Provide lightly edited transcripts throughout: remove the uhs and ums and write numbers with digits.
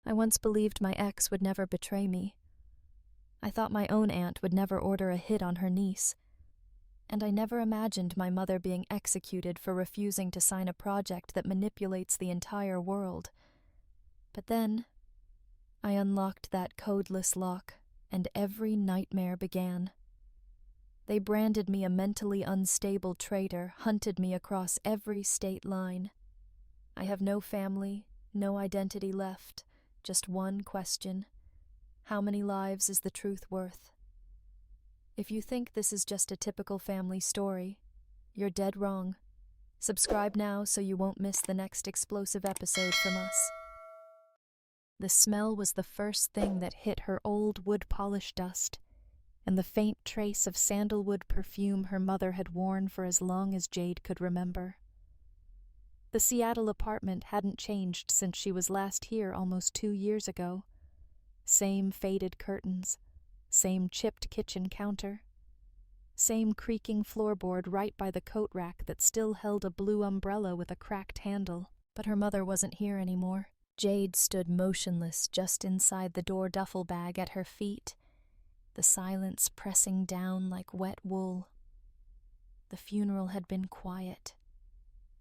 I once believed my ex would never betray me. I thought my own aunt would never order a hit on her niece. And I never imagined my mother being executed for refusing to sign a project that manipulates the entire world. But then, I unlocked that codeless lock, and every nightmare began. They branded me a mentally unstable traitor, hunted me across every state line. I have no family, no identity left, just one question. How many lives is the truth worth? If you think this is just a typical family story, you're dead wrong. Subscribe now so you won't miss the next explosive episode from us. The smell was the first thing that hit her old wood-polish dust, and the faint trace of sandalwood perfume her mother had worn for as long as Jade could remember. The Seattle apartment hadn't changed since she was last here almost 2 years ago. Same faded curtains, same chipped kitchen counter, same creaking floorboard right by the coat rack that still held a blue umbrella with a cracked handle. But her mother wasn't here anymore. Jade stood motionless just inside the door duffel bag at her feet, the silence pressing down like wet wool. The funeral had been quiet.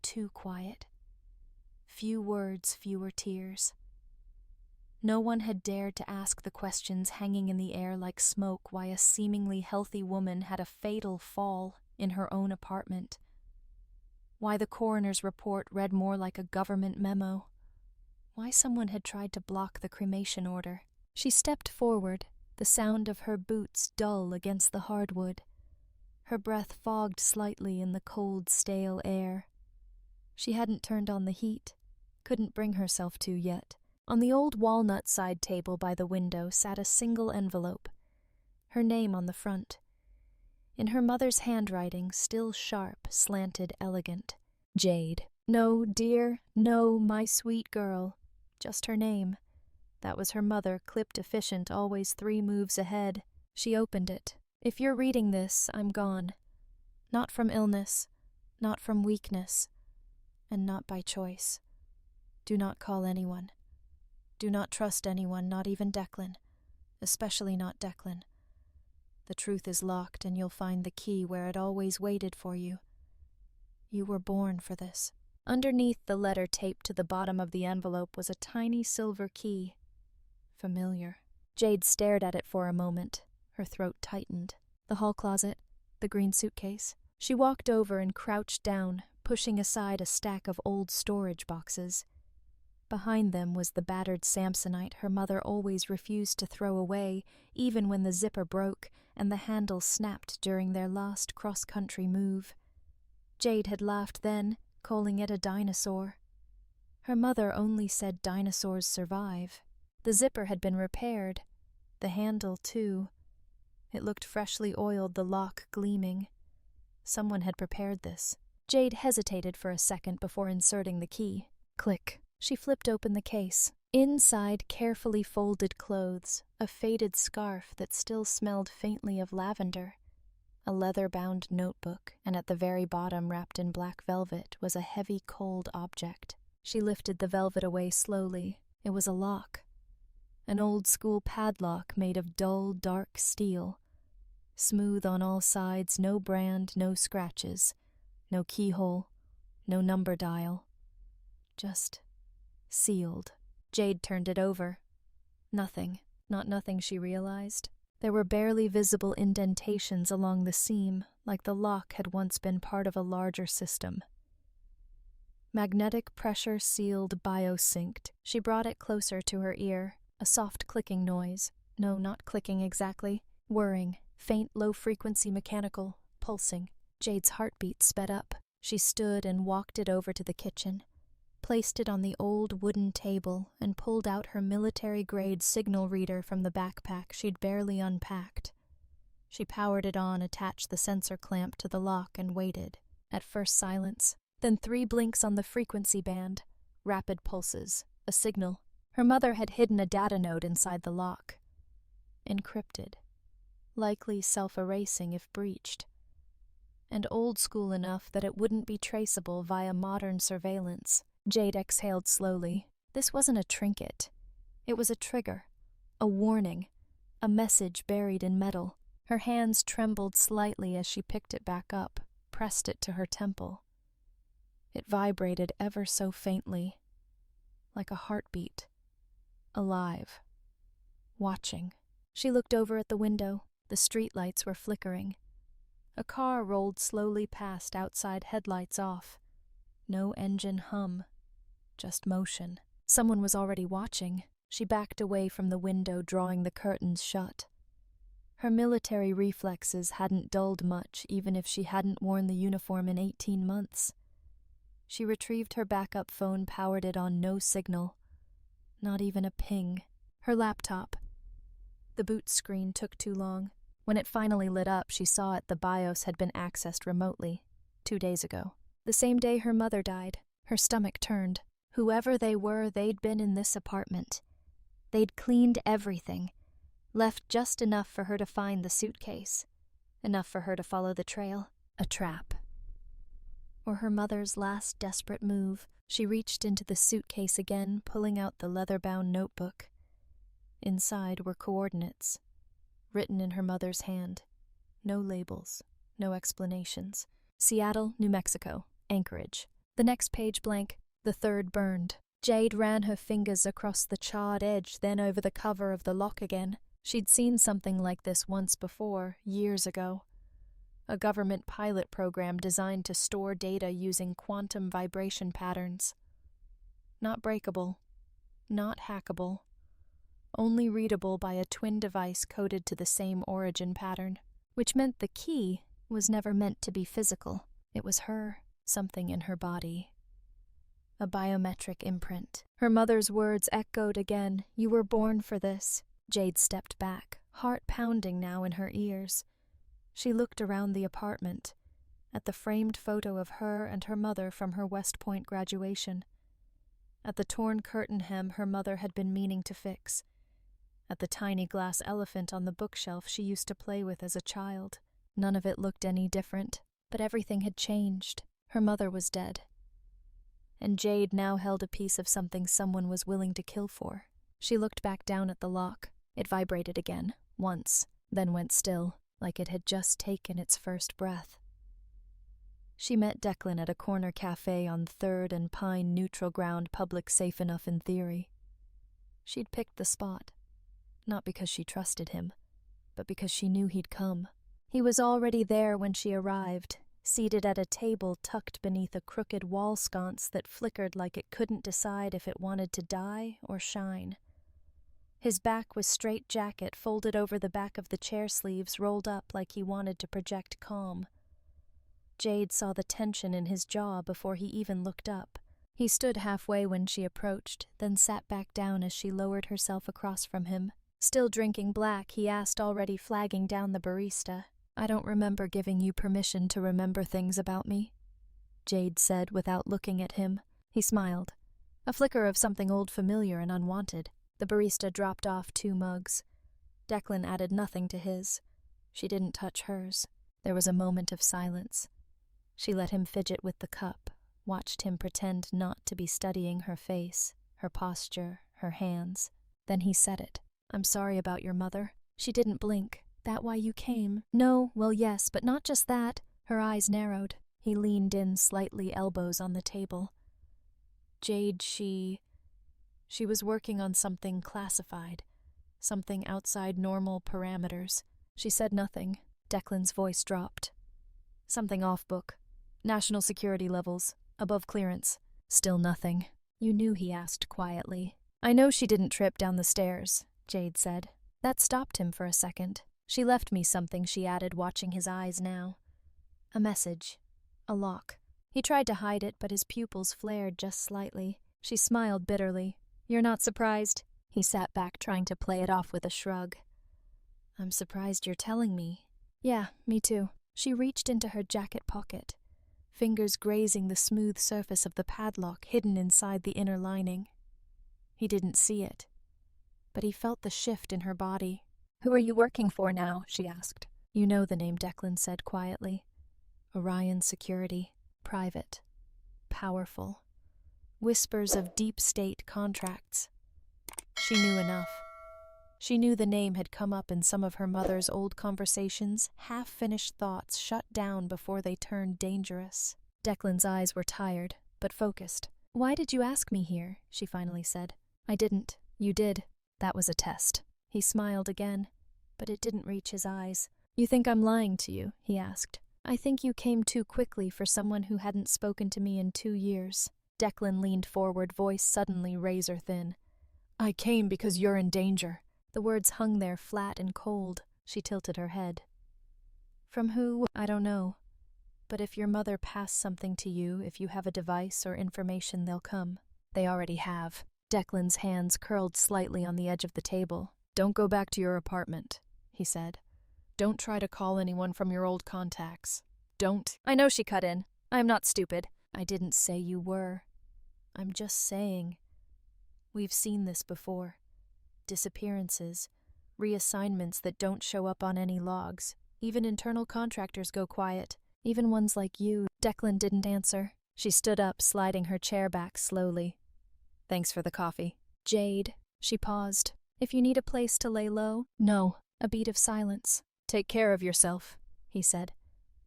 Too quiet. Few words, fewer tears. No one had dared to ask the questions hanging in the air like smoke why a seemingly healthy woman had a fatal fall in her own apartment. Why the coroner's report read more like a government memo. Why someone had tried to block the cremation order. She stepped forward, the sound of her boots dull against the hardwood. Her breath fogged slightly in the cold, stale air. She hadn't turned on the heat, couldn't bring herself to yet. On the old walnut side table by the window sat a single envelope, her name on the front. In her mother's handwriting, still sharp, slanted, elegant. Jade. No, dear, no, my sweet girl. Just her name. That was her mother, clipped efficient, always 3 moves ahead. She opened it. If you're reading this, I'm gone. Not from illness, not from weakness, and not by choice. Do not call anyone. Do not trust anyone, not even Declan. Especially not Declan. The truth is locked, and you'll find the key where it always waited for you. You were born for this. Underneath the letter taped to the bottom of the envelope was a tiny silver key. Familiar. Jade stared at it for a moment. Her throat tightened. The hall closet, the green suitcase. She walked over and crouched down, pushing aside a stack of old storage boxes. Behind them was the battered Samsonite her mother always refused to throw away, even when the zipper broke and the handle snapped during their last cross-country move. Jade had laughed then, calling it a dinosaur. Her mother only said dinosaurs survive. The zipper had been repaired. The handle, too. It looked freshly oiled, the lock gleaming. Someone had prepared this. Jade hesitated for a second before inserting the key. Click. She flipped open the case. Inside, carefully folded clothes, a faded scarf that still smelled faintly of lavender, a leather-bound notebook, and at the very bottom, wrapped in black velvet, was a heavy, cold object. She lifted the velvet away slowly. It was a lock. An old-school padlock made of dull, dark steel. Smooth on all sides, no brand, no scratches, no keyhole, no number dial. Just sealed. Jade turned it over. Nothing. Not nothing, she realized. There were barely visible indentations along the seam, like the lock had once been part of a larger system. Magnetic pressure sealed, biosynced. She brought it closer to her ear. A soft clicking noise. No, not clicking exactly. Whirring. Faint, low-frequency mechanical. Pulsing. Jade's heartbeat sped up. She stood and walked it over to the kitchen, placed it on the old wooden table, and pulled out her military-grade signal reader from the backpack she'd barely unpacked. She powered it on, attached the sensor clamp to the lock, and waited. At first silence, then 3 blinks on the frequency band. Rapid pulses. A signal. Her mother had hidden a data node inside the lock. Encrypted. Likely self-erasing if breached. And old-school enough that it wouldn't be traceable via modern surveillance. Jade exhaled slowly. This wasn't a trinket. It was a trigger, a warning, a message buried in metal. Her hands trembled slightly as she picked it back up, pressed it to her temple. It vibrated ever so faintly, like a heartbeat, alive, watching. She looked over at the window. The streetlights were flickering. A car rolled slowly past, outside headlights off. No engine hum, just motion. Someone was already watching. She backed away from the window, drawing the curtains shut. Her military reflexes hadn't dulled much, even if she hadn't worn the uniform in 18 months. She retrieved her backup phone, powered it on no signal. Not even a ping. Her laptop. The boot screen took too long. When it finally lit up, she saw the BIOS had been accessed remotely, 2 days ago. The same day her mother died. Her stomach turned. Whoever they were, they'd been in this apartment. They'd cleaned everything, left just enough for her to find the suitcase, enough for her to follow the trail. A trap. Or her mother's last desperate move. She reached into the suitcase again, pulling out the leather-bound notebook. Inside were coordinates, written in her mother's hand. No labels, no explanations. Seattle, New Mexico, Anchorage. The next page blank, the third burned. Jade ran her fingers across the charred edge, then over the cover of the lock again. She'd seen something like this once before, years ago. A government pilot program designed to store data using quantum vibration patterns. Not breakable, not hackable, only readable by a twin device coded to the same origin pattern, which meant the key was never meant to be physical. It was her, something in her body. A biometric imprint. Her mother's words echoed again. You were born for this. Jade stepped back, heart pounding now in her ears. She looked around the apartment, at the framed photo of her and her mother from her West Point graduation, at the torn curtain hem her mother had been meaning to fix, at the tiny glass elephant on the bookshelf she used to play with as a child. None of it looked any different, but everything had changed. Her mother was dead. And Jade now held a piece of something someone was willing to kill for. She looked back down at the lock. It vibrated again, once, then went still, like it had just taken its first breath. She met Declan at a corner cafe on 3rd and Pine, neutral ground, public safe enough in theory. She'd picked the spot, not because she trusted him, but because she knew he'd come. He was already there when she arrived, seated at a table tucked beneath a crooked wall sconce that flickered like it couldn't decide if it wanted to die or shine. His back was straitjacket folded over the back of the chair sleeves, rolled up like he wanted to project calm. Jade saw the tension in his jaw before he even looked up. He stood halfway when she approached, then sat back down as she lowered herself across from him. Still drinking black, he asked, already flagging down the barista. I don't remember giving you permission to remember things about me, Jade said without looking at him. He smiled, a flicker of something old familiar and unwanted. The barista dropped off 2 mugs. Declan added nothing to his. She didn't touch hers. There was a moment of silence. She let him fidget with the cup, watched him pretend not to be studying her face, her posture, her hands. Then he said it. I'm sorry about your mother. She didn't blink. That why you came? No, well, yes, but not just that. Her eyes narrowed. He leaned in slightly, elbows on the table. Jade, she was working on something classified, something outside normal parameters. She said nothing. Declan's voice dropped. Something off book. National security levels. Above clearance. Still nothing. You knew, he asked quietly. I know she didn't trip down the stairs, Jade said. That stopped him for a second. She left me something, she added, watching his eyes now. A message. A lock. He tried to hide it, but his pupils flared just slightly. She smiled bitterly. You're not surprised? He sat back, trying to play it off with a shrug. I'm surprised you're telling me. Yeah, me too. She reached into her jacket pocket, fingers grazing the smooth surface of the padlock hidden inside the inner lining. He didn't see it, but he felt the shift in her body. Who are you working for now? She asked. You know the name, Declan said quietly. Orion Security. Private. Powerful. Whispers of deep state contracts. She knew enough. She knew the name had come up in some of her mother's old conversations, half-finished thoughts shut down before they turned dangerous. Declan's eyes were tired, but focused. "Why did you ask me here?" she finally said. "I didn't. You did. That was a test." He smiled again, but it didn't reach his eyes. "You think I'm lying to you?" he asked. "I think you came too quickly for someone who hadn't spoken to me in 2 years. Declan leaned forward, voice suddenly razor-thin. "I came because you're in danger." The words hung there flat and cold. She tilted her head. "From who? I don't know. But if your mother passed something to you, if you have a device or information, they'll come. They already have." Declan's hands curled slightly on the edge of the table. "Don't go back to your apartment," he said. "Don't try to call anyone from your old contacts. Don't—" "I know," she cut in. "I'm not stupid." "I didn't say you were. I'm just saying. We've seen this before. Disappearances, reassignments that don't show up on any logs. Even internal contractors go quiet. Even ones like you." Declan didn't answer. She stood up, sliding her chair back slowly. "Thanks for the coffee." "Jade." She paused. "If you need a place to lay low?" "No." A beat of silence. "Take care of yourself," he said,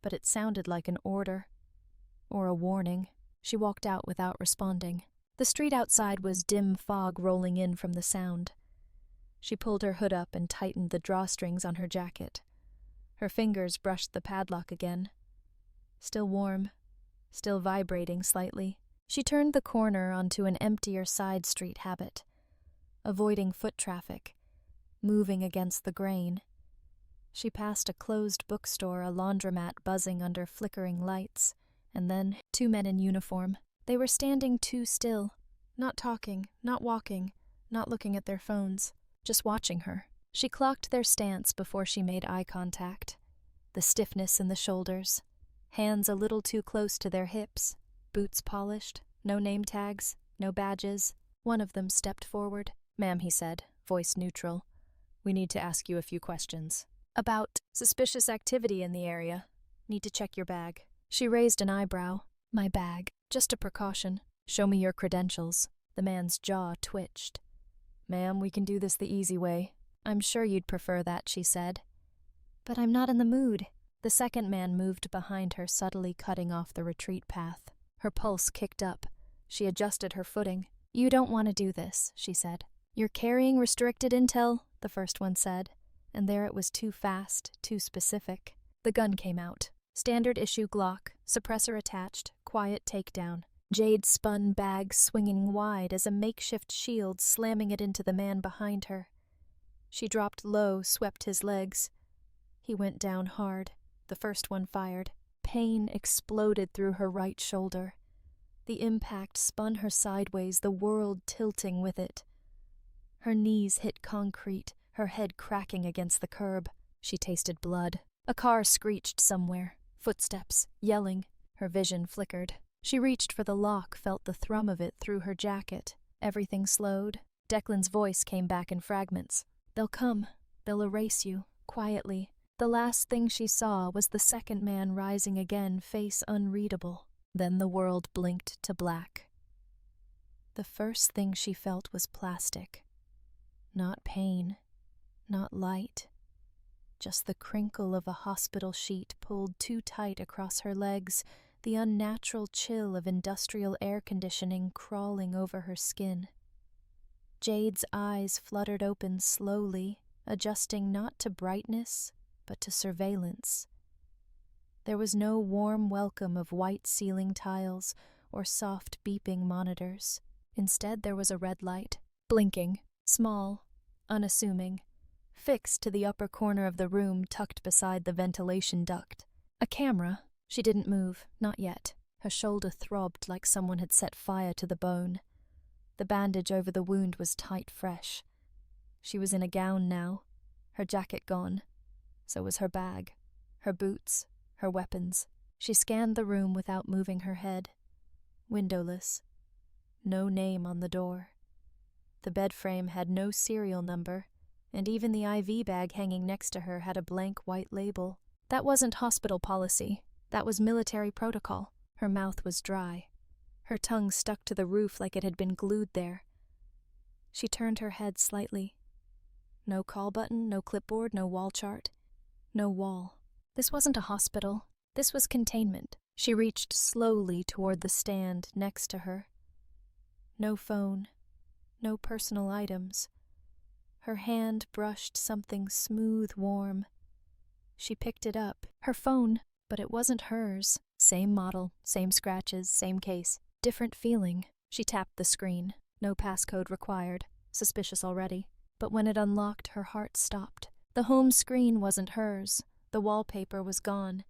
but it sounded like an order. Or a warning. She walked out without responding. The street outside was dim fog rolling in from the sound. She pulled her hood up and tightened the drawstrings on her jacket. Her fingers brushed the padlock again. Still warm, still vibrating slightly. She turned the corner onto an emptier side street habit, avoiding foot traffic, moving against the grain. She passed a closed bookstore, a laundromat buzzing under flickering lights, and then 2 men in uniform. They were standing too still, not talking, not walking, not looking at their phones, just watching her. She clocked their stance before she made eye contact. The stiffness in the shoulders, hands a little too close to their hips, boots polished, no name tags, no badges. One of them stepped forward. "Ma'am," he said, voice neutral, "we need to ask you a few questions." "About suspicious activity in the area. Need to check your bag." She raised an eyebrow. "My bag. Just a precaution." "Show me your credentials." The man's jaw twitched. "Ma'am, we can do this the easy way." "I'm sure you'd prefer that," she said. "But I'm not in the mood." The second man moved behind her, subtly cutting off the retreat path. Her pulse kicked up. She adjusted her footing. "You don't want to do this," she said. "You're carrying restricted intel," the first one said, and there it was too fast, too specific. The gun came out. Standard issue Glock, suppressor attached, quiet takedown. Jade spun bag swinging wide as a makeshift shield, slamming it into the man behind her. She dropped low, swept his legs. He went down hard. The first one fired. Pain exploded through her right shoulder. The impact spun her sideways, the world tilting with it. Her knees hit concrete, her head cracking against the curb. She tasted blood. A car screeched somewhere. Footsteps, yelling. Her vision flickered. She reached for the lock, felt the thrum of it through her jacket. Everything slowed. Declan's voice came back in fragments. "They'll come. They'll erase you, quietly." The last thing she saw was the second man rising again, face unreadable. Then the world blinked to black. The first thing she felt was plastic. Not pain, not light. Just the crinkle of a hospital sheet pulled too tight across her legs, the unnatural chill of industrial air conditioning crawling over her skin. Jade's eyes fluttered open slowly, adjusting not to brightness, but to surveillance. There was no warm welcome of white ceiling tiles or soft beeping monitors. Instead, there was a red light, blinking, small, unassuming, fixed to the upper corner of the room tucked beside the ventilation duct. A camera. She didn't move, not yet. Her shoulder throbbed like someone had set fire to the bone. The bandage over the wound was tight fresh. She was in a gown now, her jacket gone. So was her bag, her boots, her weapons. She scanned the room without moving her head. Windowless. No name on the door. The bed frame had no serial number, and even the IV bag hanging next to her had a blank white label. That wasn't hospital policy. That was military protocol. Her mouth was dry. Her tongue stuck to the roof like it had been glued there. She turned her head slightly. No call button, no clipboard, no wall chart. No wall. This wasn't a hospital. This was containment. She reached slowly toward the stand next to her. No phone. No personal items. Her hand brushed something smooth, warm. She picked it up. Her phone, but it wasn't hers. Same model, same scratches, same case. Different feeling. She tapped the screen. No passcode required. Suspicious already. But when it unlocked, her heart stopped. The home screen wasn't hers. The wallpaper was gone.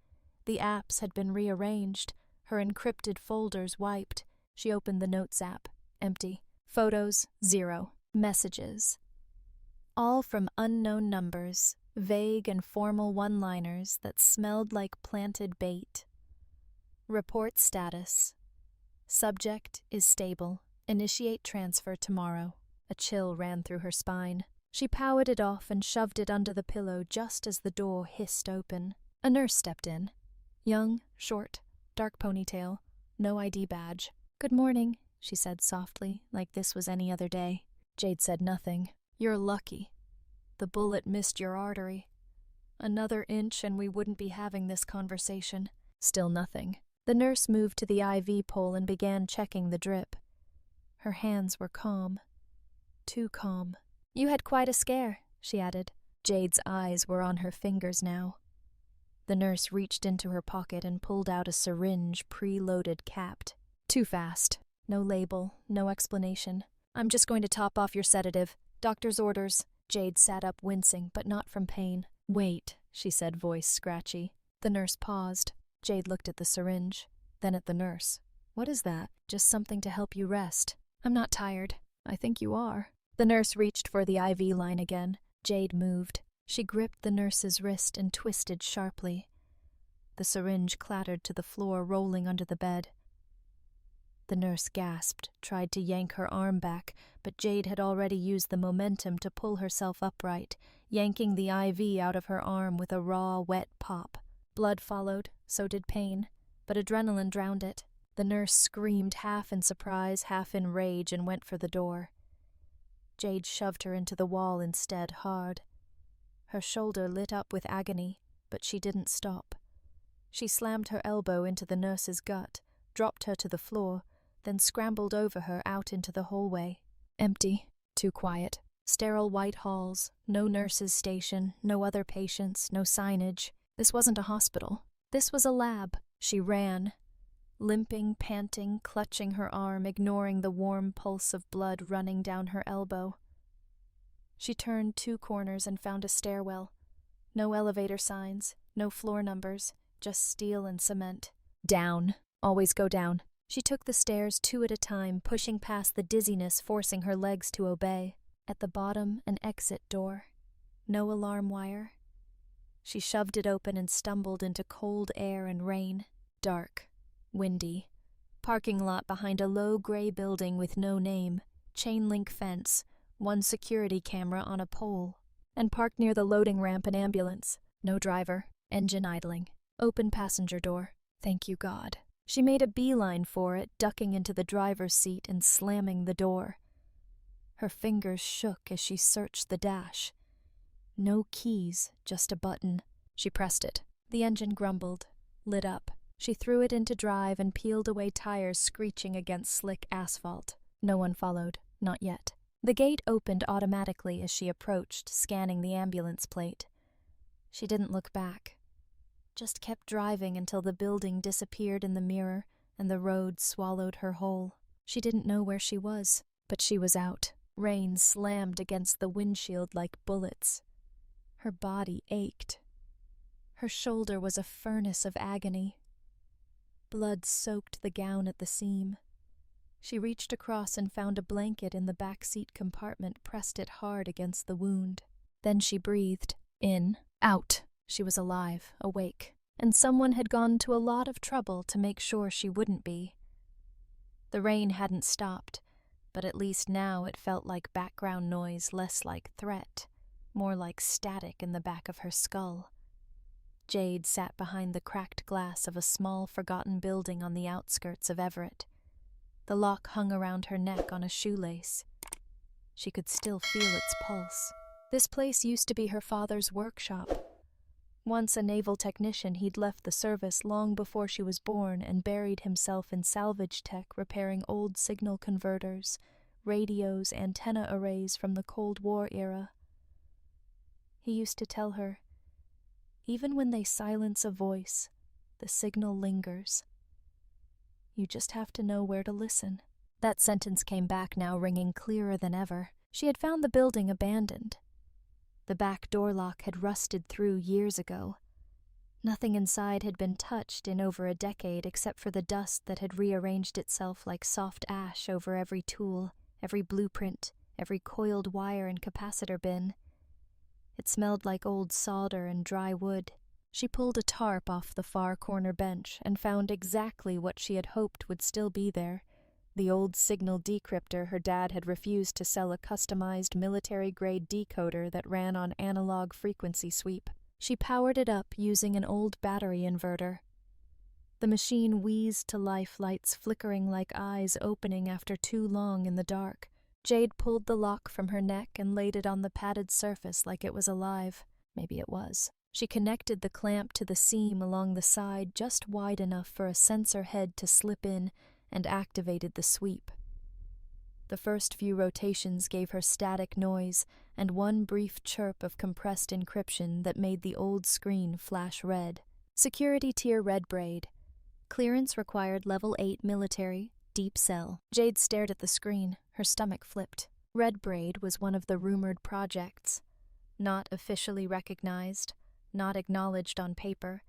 The apps had been rearranged. Her encrypted folders wiped. She opened the Notes app. Empty. Photos, 0. Messages. All from unknown numbers, vague and formal one-liners that smelled like planted bait. Report status. Subject is stable. Initiate transfer tomorrow. A chill ran through her spine. She powered it off and shoved it under the pillow just as the door hissed open. A nurse stepped in. Young, short, dark ponytail, no ID badge. "Good morning," she said softly, like this was any other day. Jade said nothing. "You're lucky. The bullet missed your artery. Another inch and we wouldn't be having this conversation." Still nothing. The nurse moved to the IV pole and began checking the drip. Her hands were calm. Too calm. "You had quite a scare," she added. Jade's eyes were on her fingers now. The nurse reached into her pocket and pulled out a syringe preloaded capped. Too fast. No label, no explanation. "I'm just going to top off your sedative. Doctor's orders." Jade sat up wincing, but not from pain. "Wait," she said, voice scratchy. The nurse paused. Jade looked at the syringe, then at the nurse. "What is that?" "Just something to help you rest." "I'm not tired." "I think you are." The nurse reached for the IV line again. Jade moved. She gripped the nurse's wrist and twisted sharply. The syringe clattered to the floor, rolling under the bed. The nurse gasped, tried to yank her arm back, but Jade had already used the momentum to pull herself upright, yanking the IV out of her arm with a raw, wet pop. Blood followed, so did pain, but adrenaline drowned it. The nurse screamed, half in surprise, half in rage, and went for the door. Jade shoved her into the wall instead, hard. Her shoulder lit up with agony, but she didn't stop. She slammed her elbow into the nurse's gut, dropped her to the floor, then scrambled over her out into the hallway. Empty. Too quiet. Sterile white halls, no nurse's station, no other patients, no signage. This wasn't a hospital. This was a lab. She ran. Limping, panting, clutching her arm, ignoring the warm pulse of blood running down her elbow. She turned 2 corners and found a stairwell. No elevator signs, no floor numbers, just steel and cement. Down. Always go down. She took the stairs 2 at a time, pushing past the dizziness, forcing her legs to obey. At the bottom, an exit door. No alarm wire. She shoved it open and stumbled into cold air and rain. Dark. Windy. Parking lot behind a low gray building with no name. Chain link fence. 1 security camera on a pole. And parked near the loading ramp an ambulance. No driver. Engine idling. Open passenger door. Thank you, God. She made a beeline for it, ducking into the driver's seat and slamming the door. Her fingers shook as she searched the dash. No keys, just a button. She pressed it. The engine grumbled, lit up. She threw it into drive and peeled away tires screeching against slick asphalt. No one followed, not yet. The gate opened automatically as she approached, scanning the ambulance plate. She didn't look back. Just kept driving until the building disappeared in the mirror and the road swallowed her whole. She didn't know where she was, but she was out. Rain slammed against the windshield like bullets. Her body ached. Her shoulder was a furnace of agony. Blood soaked the gown at the seam. She reached across and found a blanket in the back seat compartment, pressed it hard against the wound. Then she breathed. In, out. She was alive, awake, and someone had gone to a lot of trouble to make sure she wouldn't be. The rain hadn't stopped, but at least now it felt like background noise, less like threat, more like static in the back of her skull. Jade sat behind the cracked glass of a small, forgotten building on the outskirts of Everett. The lock hung around her neck on a shoelace. She could still feel its pulse. This place used to be her father's workshop. Once a naval technician, he'd left the service long before she was born and buried himself in salvage tech repairing old signal converters, radios, antenna arrays from the Cold War era. He used to tell her, even when they silence a voice, the signal lingers. You just have to know where to listen. That sentence came back now, ringing clearer than ever. She had found the building abandoned. The back door lock had rusted through years ago. Nothing inside had been touched in over a decade except for the dust that had rearranged itself like soft ash over every tool, every blueprint, every coiled wire and capacitor bin. It smelled like old solder and dry wood. She pulled a tarp off the far corner bench and found exactly what she had hoped would still be there. The old signal decryptor her dad had refused to sell, a customized military-grade decoder that ran on analog frequency sweep. She powered it up using an old battery inverter. The machine wheezed to life, lights flickering like eyes opening after too long in the dark. Jade pulled the lock from her neck and laid it on the padded surface like it was alive. Maybe it was. She connected the clamp to the seam along the side just wide enough for a sensor head to slip in and activated the sweep. The first few rotations gave her static noise and one brief chirp of compressed encryption that made the old screen flash red. Security tier red braid. Clearance required level 8 military, deep cell. Jade stared at the screen, her stomach flipped. Red braid was one of the rumored projects. Not officially recognized, not acknowledged on paper,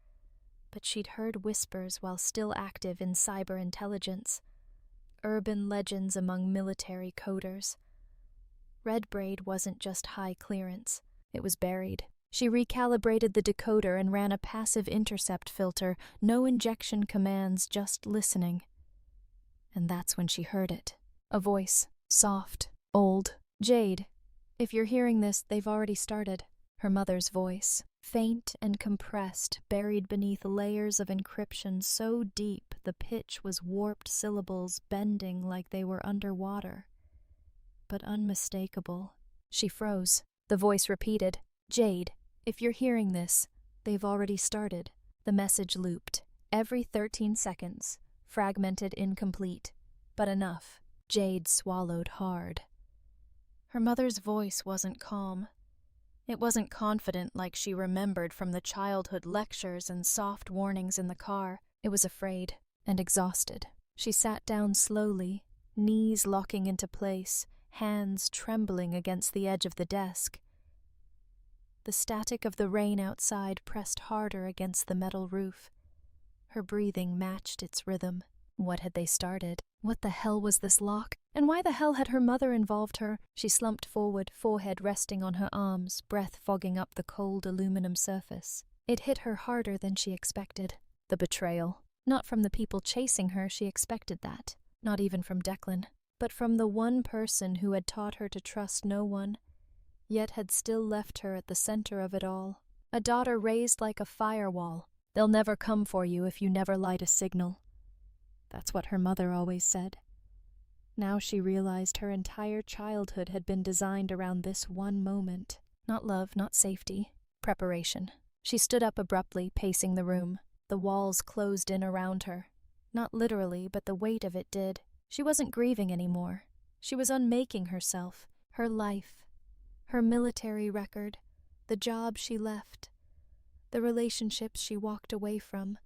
but she'd heard whispers while still active in cyber intelligence. Urban legends among military coders. Red braid wasn't just high clearance, it was buried. She recalibrated the decoder and ran a passive intercept filter, no injection commands, just listening. And that's when she heard it. A voice, soft, old. Jade, if you're hearing this, they've already started. Her mother's voice, faint and compressed, buried beneath layers of encryption so deep the pitch was warped syllables bending like they were underwater. But unmistakable. She froze. The voice repeated, Jade, if you're hearing this, they've already started. The message looped, every 13 seconds, fragmented, incomplete, but enough. Jade swallowed hard. Her mother's voice wasn't calm. It wasn't confident like she remembered from the childhood lectures and soft warnings in the car. It was afraid and exhausted. She sat down slowly, knees locking into place, hands trembling against the edge of the desk. The static of the rain outside pressed harder against the metal roof. Her breathing matched its rhythm. What had they started? What the hell was this lock? And why the hell had her mother involved her? She slumped forward, forehead resting on her arms, breath fogging up the cold aluminum surface. It hit her harder than she expected. The betrayal. Not from the people chasing her, she expected that. Not even from Declan. But from the one person who had taught her to trust no one, yet had still left her at the center of it all. A daughter raised like a firewall. They'll never come for you if you never light a signal. That's what her mother always said. Now she realized her entire childhood had been designed around this one moment. Not love, not safety. Preparation. She stood up abruptly, pacing the room. The walls closed in around her. Not literally, but the weight of it did. She wasn't grieving anymore. She was unmaking herself, her life, her military record, the job she left, the relationships she walked away from.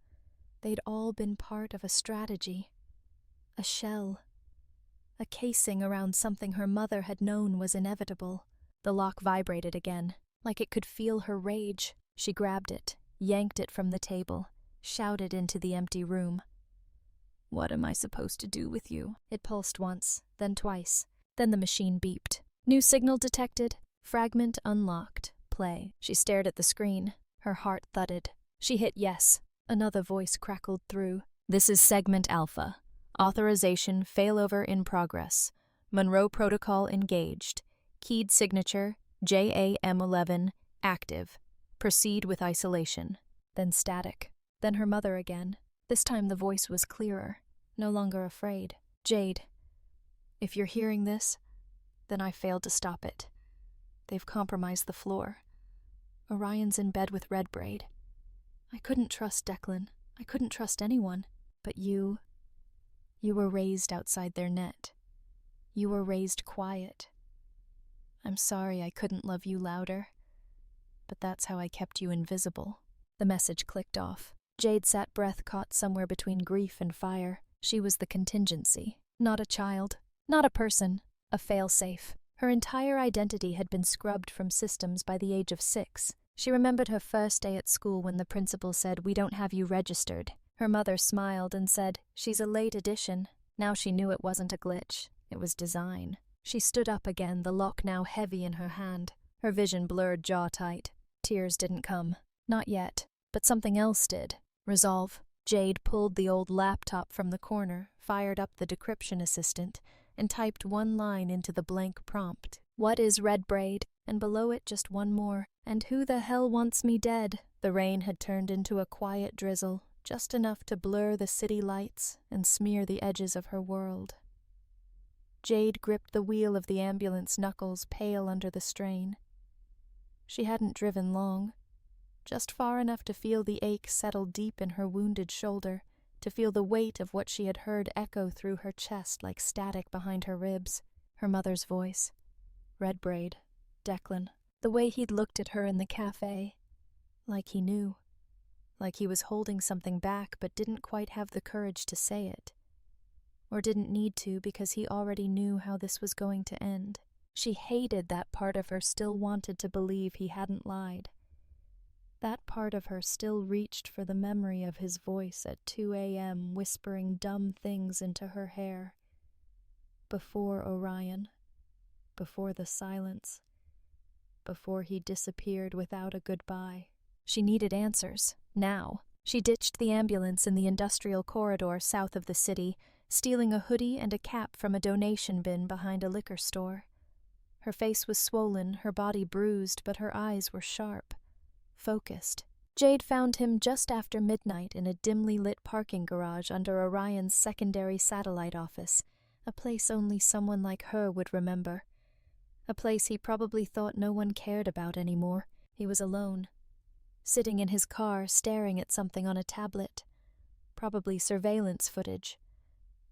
They'd all been part of a strategy. A shell. A casing around something her mother had known was inevitable. The lock vibrated again, like it could feel her rage. She grabbed it, yanked it from the table, shouted into the empty room. What am I supposed to do with you? It pulsed once, then twice. Then the machine beeped. New signal detected. Fragment unlocked. Play. She stared at the screen. Her heart thudded. She hit yes. Another voice crackled through. This is Segment Alpha. Authorization failover in progress. Monroe Protocol engaged. Keyed signature JAM11 active. Proceed with isolation. Then static. Then her mother again. This time the voice was clearer, no longer afraid. Jade, if you're hearing this, Then I failed to stop it. They've compromised the floor. Orion's in bed with Red Braid. I couldn't trust Declan. I couldn't trust anyone. But you were raised outside their net. You were raised quiet. I'm sorry I couldn't love you louder, but that's how I kept you invisible. The message clicked off. Jade sat breath caught somewhere between grief and fire. She was the contingency. Not a child. Not a person. A failsafe. Her entire identity had been scrubbed from systems by the age of 6. She remembered her first day at school when the principal said, "We don't have you registered." Her mother smiled and said, "She's a late addition." Now she knew it wasn't a glitch. It was design. She stood up again, the lock now heavy in her hand. Her vision blurred, jaw tight. Tears didn't come. Not yet. But something else did. Resolve. Jade pulled the old laptop from the corner, fired up the decryption assistant, and typed one line into the blank prompt. "What is Red Braid?" And below it just one more. "And who the hell wants me dead?" The rain had turned into a quiet drizzle, just enough to blur the city lights and smear the edges of her world. Jade gripped the wheel of the ambulance, knuckles pale under the strain. She hadn't driven long, just far enough to feel the ache settle deep in her wounded shoulder, to feel the weight of what she had heard echo through her chest like static behind her ribs. Her mother's voice. Red Braid. Declan. The way he'd looked at her in the cafe. Like he knew. Like he was holding something back but didn't quite have the courage to say it. Or didn't need to because he already knew how this was going to end. She hated that part of her still wanted to believe he hadn't lied. That part of her still reached for the memory of his voice at 2 a.m. whispering dumb things into her hair. Before Orion. Before the silence. Before he disappeared without a goodbye. She needed answers. Now. She ditched the ambulance in the industrial corridor south of the city, stealing a hoodie and a cap from a donation bin behind a liquor store. Her face was swollen, her body bruised, but her eyes were sharp. Focused. Jade found him just after midnight in a dimly lit parking garage under Orion's secondary satellite office, a place only someone like her would remember. A place he probably thought no one cared about anymore. He was alone. Sitting in his car, staring at something on a tablet. Probably surveillance footage.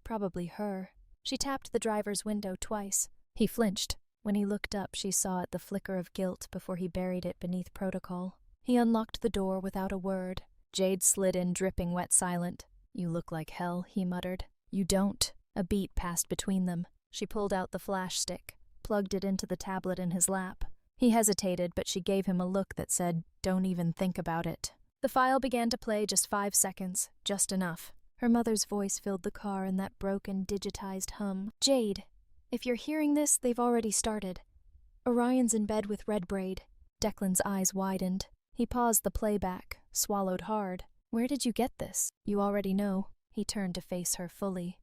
Probably her. She tapped the driver's window twice. He flinched. When he looked up, she saw it the flicker of guilt before he buried it beneath protocol. He unlocked the door without a word. Jade slid in, dripping wet silent. "You look like hell," he muttered. "You don't." A beat passed between them. She pulled out the flash stick, plugged it into the tablet in his lap. He hesitated, but she gave him a look that said, "Don't even think about it." The file began to play just 5 seconds, just enough. Her mother's voice filled the car in that broken, digitized hum. "Jade, if you're hearing this, they've already started. Orion's in bed with Red Braid." Declan's eyes widened. He paused the playback, swallowed hard. "Where did you get this?" "You already know." He turned to face her fully.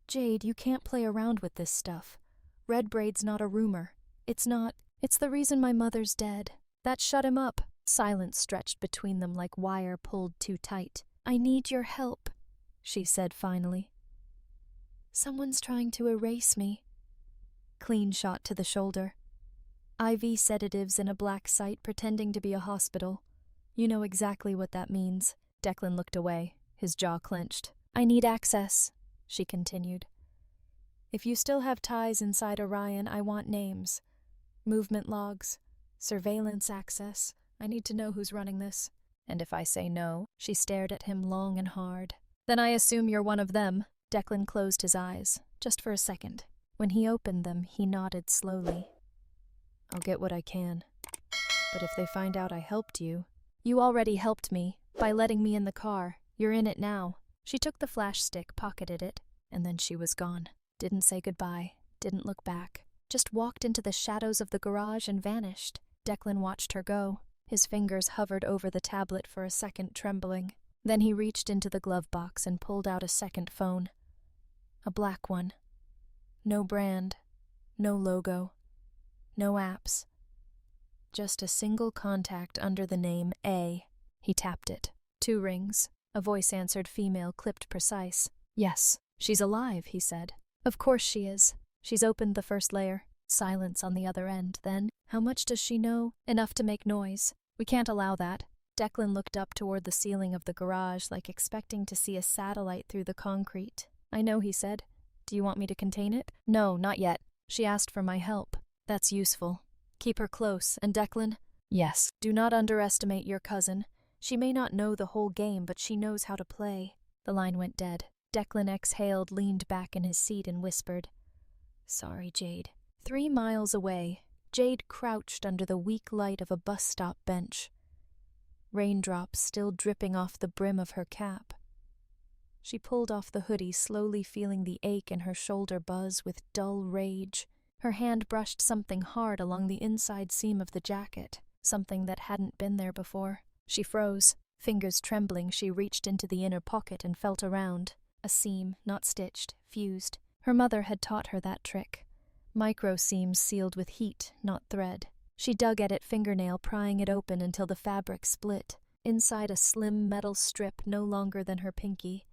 "Jade, you can't play around with this stuff. Red Braid's not a rumor. It's not. It's the reason my mother's dead. That shut him up." Silence stretched between them like wire pulled too tight. "I need your help," she said finally. "Someone's trying to erase me." Clean shot to the shoulder. IV sedatives in a black site pretending to be a hospital. You know exactly what that means. Declan looked away, his jaw clenched. "I need access," she continued. "If you still have ties inside Orion, I want names. Movement logs, surveillance access. I need to know who's running this." "And if I say no?" She stared at him long and hard. "Then I assume you're one of them." Declan closed his eyes, just for a second. When he opened them, he nodded slowly. "I'll get what I can. But if they find out I helped you..." "You already helped me, by letting me in the car. You're in it now." She took the flash stick, pocketed it, and then she was gone. Didn't say goodbye, didn't look back. Just walked into the shadows of the garage and vanished. Declan watched her go. His fingers hovered over the tablet for a second, trembling. Then he reached into the glove box and pulled out a second phone. A black one. No brand, no logo, no apps. Just a single contact under the name A. He tapped it. 2 rings. A voice answered, female, clipped precise. "Yes, she's alive," he said. "Of course she is. She's opened the first layer. Silence on the other end, then. How much does she know? Enough to make noise. We can't allow that. Declan looked up toward the ceiling of the garage like expecting to see a satellite through the concrete. I know, he said. Do you want me to contain it? No, not yet. She asked for my help. That's useful. Keep her close, and Declan? Yes. Do not underestimate your cousin. She may not know the whole game, but she knows how to play. The line went dead. Declan exhaled, leaned back in his seat, and whispered, Sorry, Jade. 3 miles away, Jade crouched under the weak light of a bus stop bench. Raindrops still dripping off the brim of her cap. She pulled off the hoodie, slowly feeling the ache in her shoulder buzz with dull rage. Her hand brushed something hard along the inside seam of the jacket, something that hadn't been there before. She froze. Fingers trembling, she reached into the inner pocket and felt around. A seam, not stitched, fused. Her mother had taught her that trick. Micro seams sealed with heat, not thread. She dug at it, fingernail prying it open until the fabric split. Inside a slim metal strip no longer than her pinky.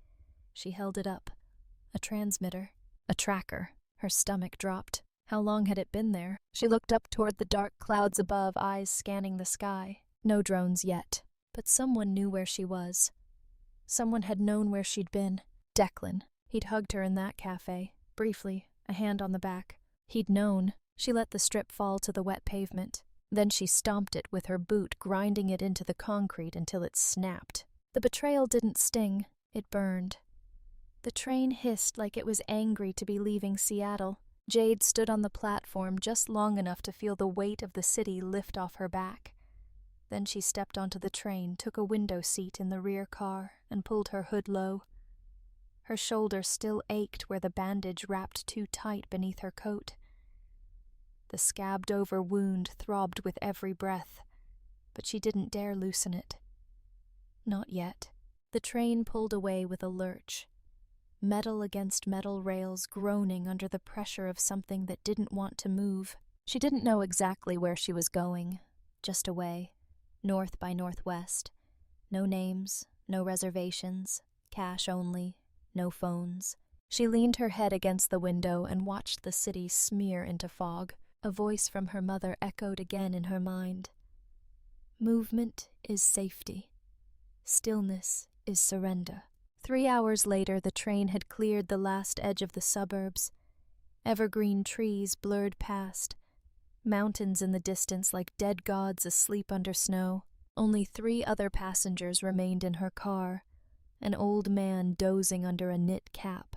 She held it up. A transmitter. A tracker. Her stomach dropped. How long had it been there? She looked up toward the dark clouds above, eyes scanning the sky. No drones yet. But someone knew where she was. Someone had known where she'd been. Declan. He'd hugged her in that cafe. Briefly, a hand on the back. He'd known. She let the strip fall to the wet pavement. Then she stomped it with her boot, grinding it into the concrete until it snapped. The betrayal didn't sting. It burned. The train hissed like it was angry to be leaving Seattle. Jade stood on the platform just long enough to feel the weight of the city lift off her back. Then she stepped onto the train, took a window seat in the rear car, and pulled her hood low. Her shoulder still ached where the bandage wrapped too tight beneath her coat. The scabbed-over wound throbbed with every breath, but she didn't dare loosen it. Not yet. The train pulled away with a lurch. Metal against metal rails groaning under the pressure of something that didn't want to move. She didn't know exactly where she was going, just away, north by northwest. No names, no reservations, cash only, no phones. She leaned her head against the window and watched the city smear into fog. A voice from her mother echoed again in her mind. Movement is safety. Stillness is surrender. 3 hours later, the train had cleared the last edge of the suburbs. Evergreen trees blurred past. Mountains in the distance like dead gods asleep under snow. Only 3 other passengers remained in her car. An old man dozing under a knit cap.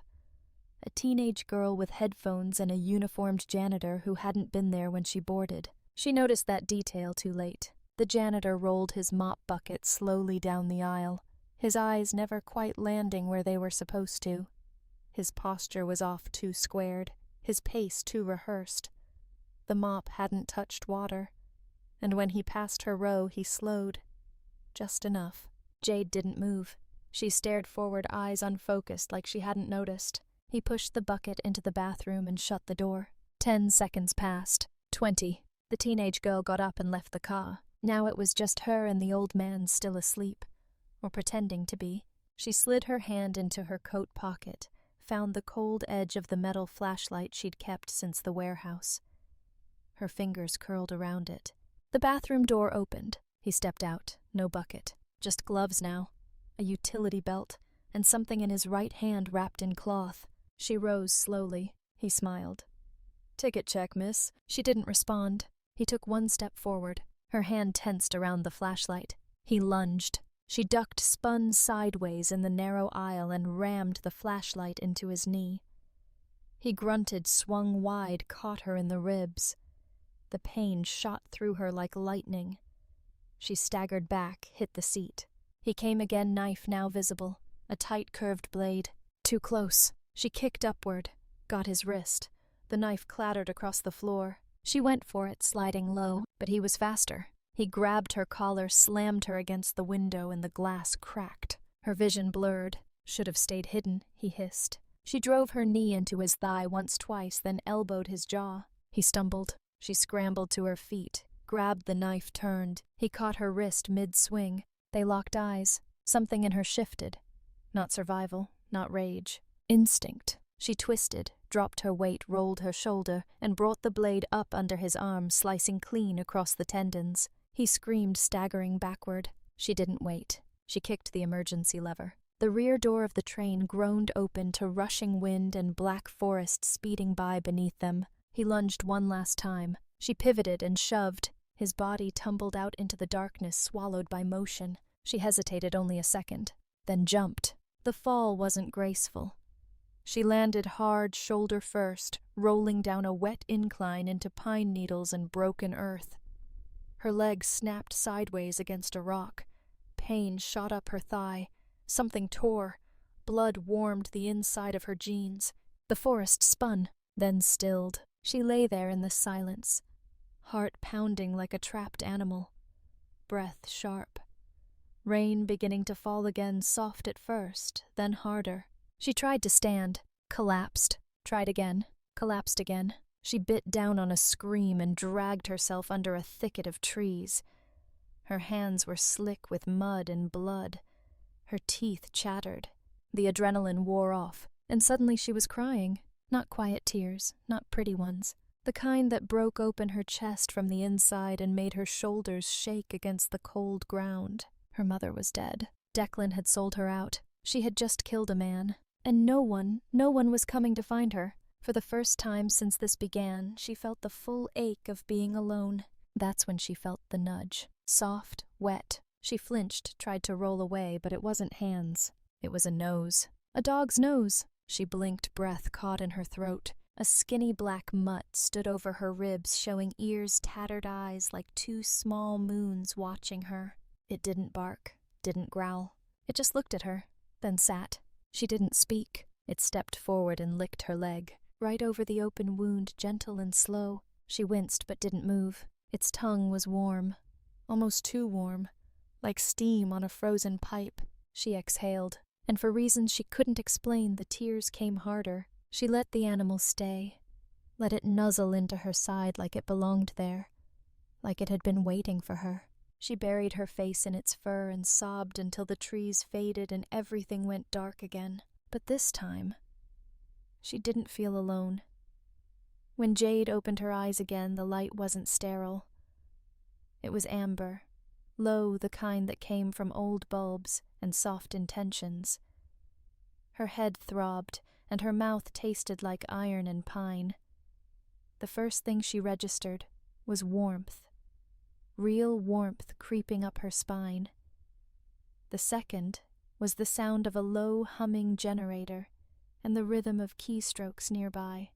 A teenage girl with headphones and a uniformed janitor who hadn't been there when she boarded. She noticed that detail too late. The janitor rolled his mop bucket slowly down the aisle, his eyes never quite landing where they were supposed to. His posture was off too squared, his pace too rehearsed. The mop hadn't touched water, and when he passed her row, he slowed. Just enough. Jade didn't move. She stared forward, eyes unfocused like she hadn't noticed. He pushed the bucket into the bathroom and shut the door. 10 seconds passed. 20. The teenage girl got up and left the car. Now it was just her and the old man still asleep, or pretending to be. She slid her hand into her coat pocket, found the cold edge of the metal flashlight she'd kept since the warehouse. Her fingers curled around it. The bathroom door opened. He stepped out. No bucket. Just gloves now. A utility belt, and something in his right hand wrapped in cloth. She rose slowly. He smiled. "Ticket check, miss." She didn't respond. He took 1 step forward. Her hand tensed around the flashlight. He lunged. She ducked, spun sideways in the narrow aisle, and rammed the flashlight into his knee. He grunted, swung wide, caught her in the ribs. The pain shot through her like lightning. She staggered back, hit the seat. He came again, knife now visible, a tight curved blade. Too close. She kicked upward, got his wrist. The knife clattered across the floor. She went for it, sliding low, but he was faster. He grabbed her collar, slammed her against the window, and the glass cracked. Her vision blurred. "Should have stayed hidden," he hissed. She drove her knee into his thigh once, twice, then elbowed his jaw. He stumbled. She scrambled to her feet, grabbed the knife, turned. He caught her wrist mid-swing. They locked eyes. Something in her shifted. Not survival, not rage. Instinct. She twisted, dropped her weight, rolled her shoulder, and brought the blade up under his arm, slicing clean across the tendons. He screamed, staggering backward. She didn't wait. She kicked the emergency lever. The rear door of the train groaned open to rushing wind and black forest speeding by beneath them. He lunged one last time. She pivoted and shoved. His body tumbled out into the darkness, swallowed by motion. She hesitated only a second, then jumped. The fall wasn't graceful. She landed hard, shoulder first, rolling down a wet incline into pine needles and broken earth. Her leg snapped sideways against a rock. Pain shot up her thigh. Something tore. Blood warmed the inside of her jeans. The forest spun, then stilled. She lay there in the silence, heart pounding like a trapped animal, breath sharp. Rain beginning to fall again, soft at first, then harder. She tried to stand, collapsed, tried again, collapsed again. She bit down on a scream and dragged herself under a thicket of trees. Her hands were slick with mud and blood. Her teeth chattered. The adrenaline wore off, and suddenly she was crying. Not quiet tears, not pretty ones. The kind that broke open her chest from the inside and made her shoulders shake against the cold ground. Her mother was dead. Declan had sold her out. She had just killed a man. And no one was coming to find her. For the first time since this began, she felt the full ache of being alone. That's when she felt the nudge. Soft, wet. She flinched, tried to roll away, but it wasn't hands. It was a nose. A dog's nose. She blinked, breath caught in her throat. A skinny black mutt stood over her ribs, showing ears, tattered eyes like two small moons watching her. It didn't bark, didn't growl. It just looked at her, then sat. She didn't speak. It stepped forward and licked her leg, right over the open wound, gentle and slow. She winced but didn't move. Its tongue was warm, almost too warm, like steam on a frozen pipe. She exhaled, and for reasons she couldn't explain, the tears came harder. She let the animal stay, let it nuzzle into her side like it belonged there, like it had been waiting for her. She buried her face in its fur and sobbed until the trees faded and everything went dark again. But this time, she didn't feel alone. When Jade opened her eyes again, the light wasn't sterile. It was amber, low, the kind that came from old bulbs and soft intentions. Her head throbbed, and her mouth tasted like iron and pine. The first thing she registered was warmth. Real warmth creeping up her spine. The second was the sound of a low humming generator and the rhythm of keystrokes nearby.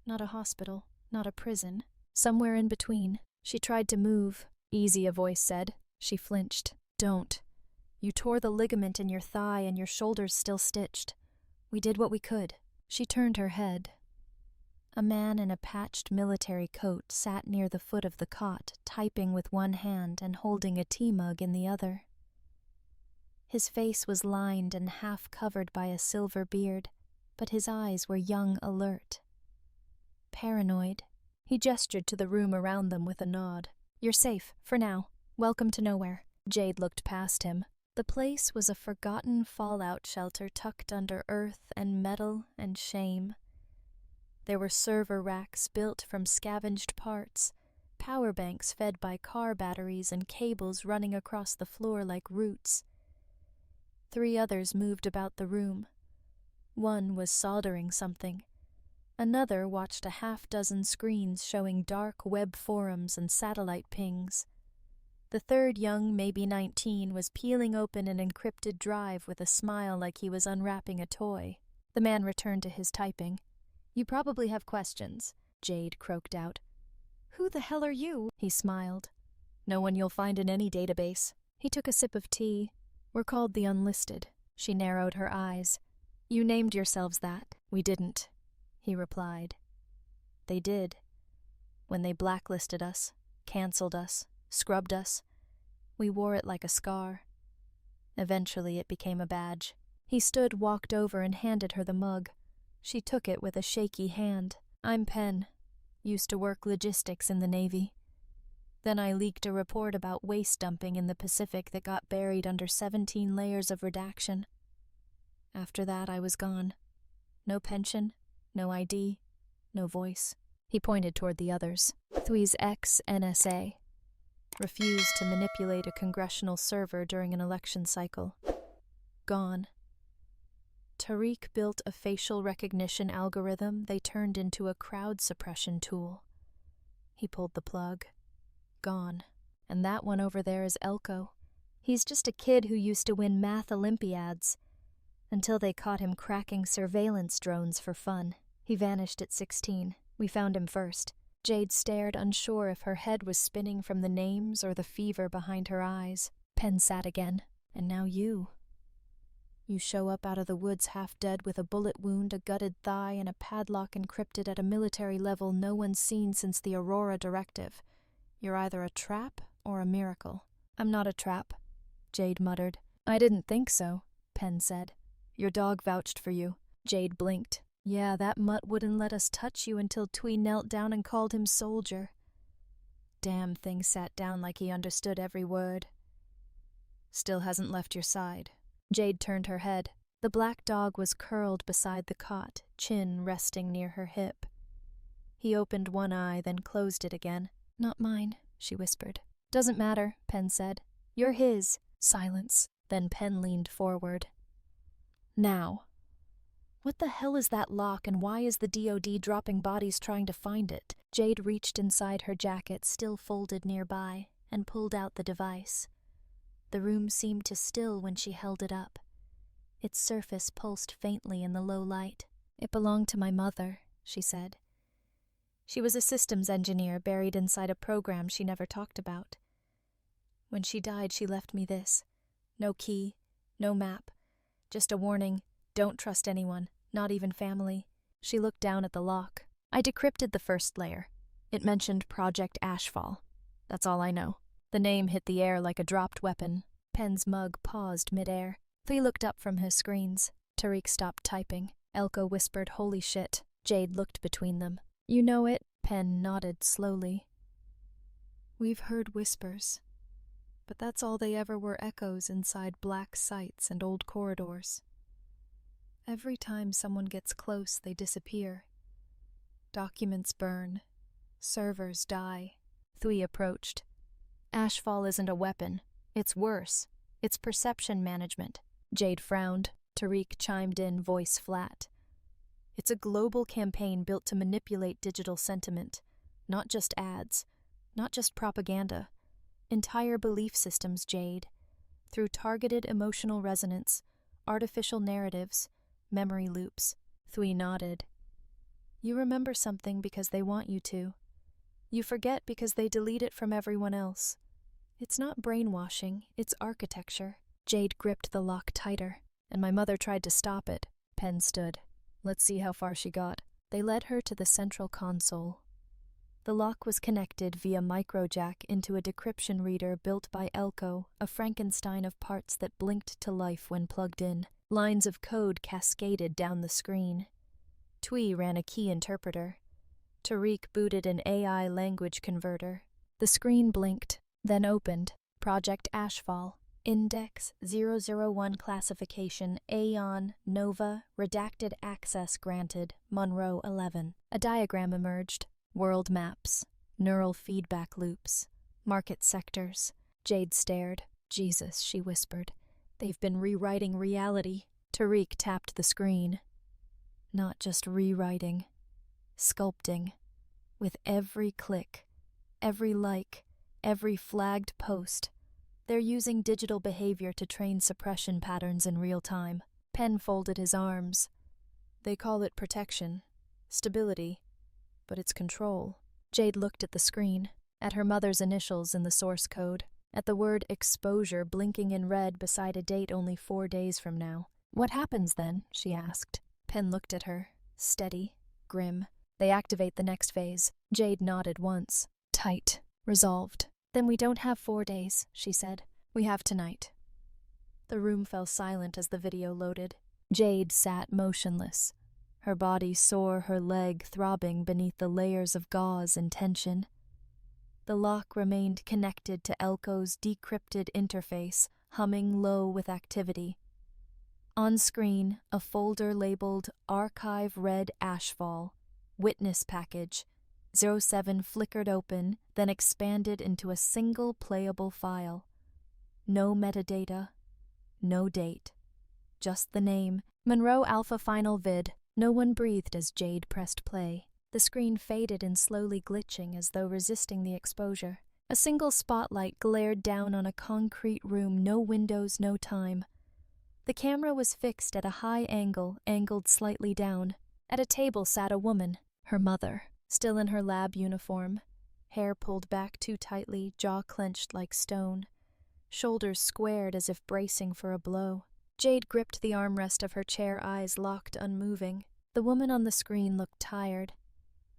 Not a hospital, not a prison. Somewhere in between. She tried to move. Easy, a voice said. She flinched. Don't. You tore the ligament in your thigh and your shoulder's still stitched. We did what we could. She turned her head. A man in a patched military coat sat near the foot of the cot, typing with one hand and holding a tea mug in the other. His face was lined and half covered by a silver beard, but his eyes were young, alert. Paranoid. He gestured to the room around them with a nod. You're safe, for now. Welcome to nowhere. Jade looked past him. The place was a forgotten fallout shelter tucked under earth and metal and shame. There were server racks built from scavenged parts, power banks fed by car batteries and cables running across the floor like roots. 3 others moved about the room. One was soldering something. Another watched a half-dozen screens showing dark web forums and satellite pings. The third, young, maybe 19, was peeling open an encrypted drive with a smile like he was unwrapping a toy. The man returned to his typing. You probably have questions, Jade croaked out. Who the hell are you? He smiled. No one you'll find in any database. He took a sip of tea. We're called the Unlisted. She narrowed her eyes. You named yourselves that. We didn't, he replied. They did. When they blacklisted us, canceled us, scrubbed us, we wore it like a scar. Eventually it became a badge. He stood, walked over, and handed her the mug. She took it with a shaky hand. I'm Penn. Used to work logistics in the Navy. Then I leaked a report about waste dumping in the Pacific that got buried under 17 layers of redaction. After that, I was gone. No pension, No ID, no voice. He pointed toward the others. Thui's ex-NSA refused to manipulate a congressional server during an election cycle. Gone. Tariq built a facial recognition algorithm they turned into a crowd suppression tool. He pulled the plug. Gone. And that one over there is Elko. He's just a kid who used to win math Olympiads, until they caught him cracking surveillance drones for fun. He vanished at 16. We found him first. Jade stared, unsure if her head was spinning from the names or the fever behind her eyes. Pen sat again. And now you. You show up out of the woods half dead with a bullet wound, a gutted thigh, and a padlock encrypted at a military level no one's seen since the Aurora Directive. You're either a trap or a miracle. I'm not a trap, Jade muttered. I didn't think so, Pen said. Your dog vouched for you. Jade blinked. Yeah, that mutt wouldn't let us touch you until Twee knelt down and called him soldier. Damn thing sat down like he understood every word. Still hasn't left your side. Jade turned her head. The black dog was curled beside the cot, chin resting near her hip. He opened one eye, then closed it again. Not mine, she whispered. Doesn't matter, Pen said. You're his. Silence. Then Pen leaned forward. Now. What the hell is that lock, and why is the DOD dropping bodies trying to find it? Jade reached inside her jacket, still folded nearby, and pulled out the device. The room seemed to still when she held it up. Its surface pulsed faintly in the low light. It belonged to my mother, she said. She was a systems engineer buried inside a program she never talked about. When she died, she left me this. No key, no map, just a warning, don't trust anyone, not even family. She looked down at the lock. I decrypted the first layer. It mentioned Project Ashfall. That's all I know. The name hit the air like a dropped weapon. Pen's mug paused midair. Twee looked up from his screens. Tariq stopped typing. Elko whispered, "Holy shit." Jade looked between them. You know it? Pen nodded slowly. We've heard whispers, but that's all they ever were, echoes inside black sites and old corridors. Every time someone gets close, they disappear. Documents burn. Servers die. Twee approached. Ashfall isn't a weapon. It's worse. It's perception management. Jade frowned. Tariq chimed in, voice flat. It's a global campaign built to manipulate digital sentiment. Not just ads. Not just propaganda. Entire belief systems, Jade. Through targeted emotional resonance, artificial narratives, memory loops. Twee nodded. You remember something because they want you to. You forget because they delete it from everyone else. It's not brainwashing, it's architecture. Jade gripped the lock tighter, and my mother tried to stop it. Pen stood. Let's see how far she got. They led her to the central console. The lock was connected via microjack into a decryption reader built by Elko, a Frankenstein of parts that blinked to life when plugged in. Lines of code cascaded down the screen. Twee ran a key interpreter. Tariq booted an AI language converter. The screen blinked, then opened. Project Ashfall. Index 001 classification Aeon Nova redacted access granted Monroe 11. A diagram emerged. World maps. Neural feedback loops. Market sectors. Jade stared. Jesus, she whispered. They've been rewriting reality. Tariq tapped the screen. Not just rewriting. Sculpting. With every click, every like, every flagged post, they're using digital behavior to train suppression patterns in real time. Pen folded his arms. They call it protection, stability, but it's control. Jade looked at the screen, at her mother's initials in the source code, at the word exposure blinking in red beside a date only 4 days from now. What happens then? She asked. Pen looked at her, steady, grim. They activate the next phase. Jade nodded once. Tight. Resolved. Then we don't have 4 days, she said. We have tonight. The room fell silent as the video loaded. Jade sat motionless, her body sore, her leg throbbing beneath the layers of gauze and tension. The lock remained connected to Elko's decrypted interface, humming low with activity. On screen, a folder labeled Archive Red Ashfall, Witness Package. 07 flickered open, then expanded into a single playable file. No metadata, no date. Just the name, Monroe Alpha Final Vid. No one breathed as Jade pressed play. The screen faded in slowly glitching as though resisting the exposure. A single spotlight glared down on a concrete room, no windows, no time. The camera was fixed at a high angle, angled slightly down. At a table sat a woman, her mother, still in her lab uniform, hair pulled back too tightly, jaw clenched like stone, shoulders squared as if bracing for a blow. Jade gripped the armrest of her chair, eyes locked, unmoving. The woman on the screen looked tired.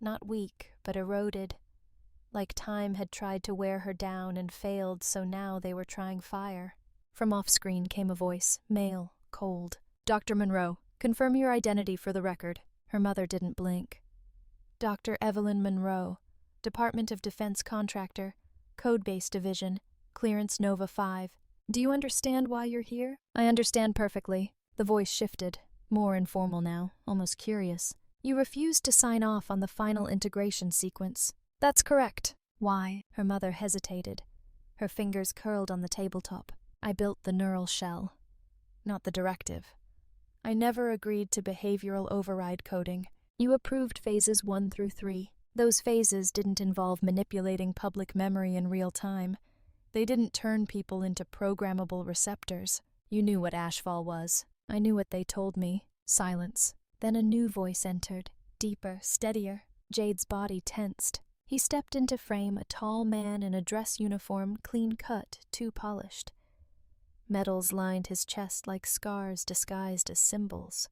Not weak, but eroded. Like time had tried to wear her down and failed, so now they were trying fire. From off-screen came a voice, male, cold. "Dr. Monroe, confirm your identity for the record." Her mother didn't blink. "Dr. Evelyn Monroe, Department of Defense Contractor, Code-Based Division, Clearance Nova 5. Do you understand why you're here?" "I understand perfectly." The voice shifted, more informal now, almost curious. "You refused to sign off on the final integration sequence." "That's correct." "Why?" Her mother hesitated. Her fingers curled on the tabletop. "I built the neural shell, not the directive. I never agreed to behavioral override coding. You approved phases 1 through 3. Those phases didn't involve manipulating public memory in real time. They didn't turn people into programmable receptors. You knew what Ashfall was. I knew what they told me." Silence. Then a new voice entered, deeper, steadier. Jade's body tensed. He stepped into frame, a tall man in a dress uniform, clean cut, too polished. Medals lined his chest like scars disguised as symbols.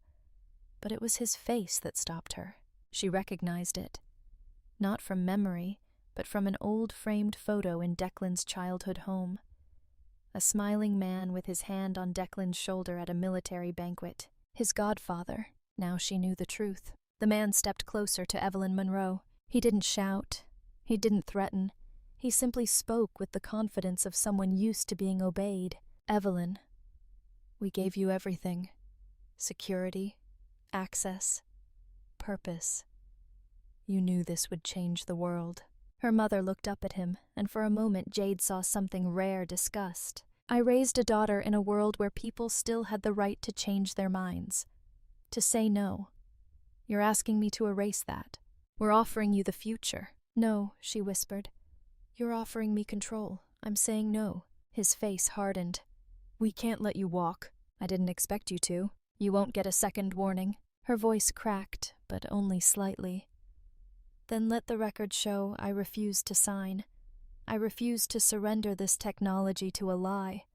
But it was his face that stopped her. She recognized it. Not from memory, but from an old framed photo in Declan's childhood home. A smiling man with his hand on Declan's shoulder at a military banquet. His godfather. Now she knew the truth. The man stepped closer to Evelyn Monroe. He didn't shout. He didn't threaten. He simply spoke with the confidence of someone used to being obeyed. "Evelyn, we gave you everything. Security, access, purpose. You knew this would change the world." Her mother looked up at him, and for a moment Jade saw something rare, disgust. "I raised a daughter in a world where people still had the right to change their minds. To say no. You're asking me to erase that. We're offering you the future." "No," she whispered. "You're offering me control. I'm saying no." His face hardened. "We can't let you walk. I didn't expect you to. You won't get a second warning." Her voice cracked, but only slightly. "Then let the record show I refused to sign. I refused to surrender this technology to a lie.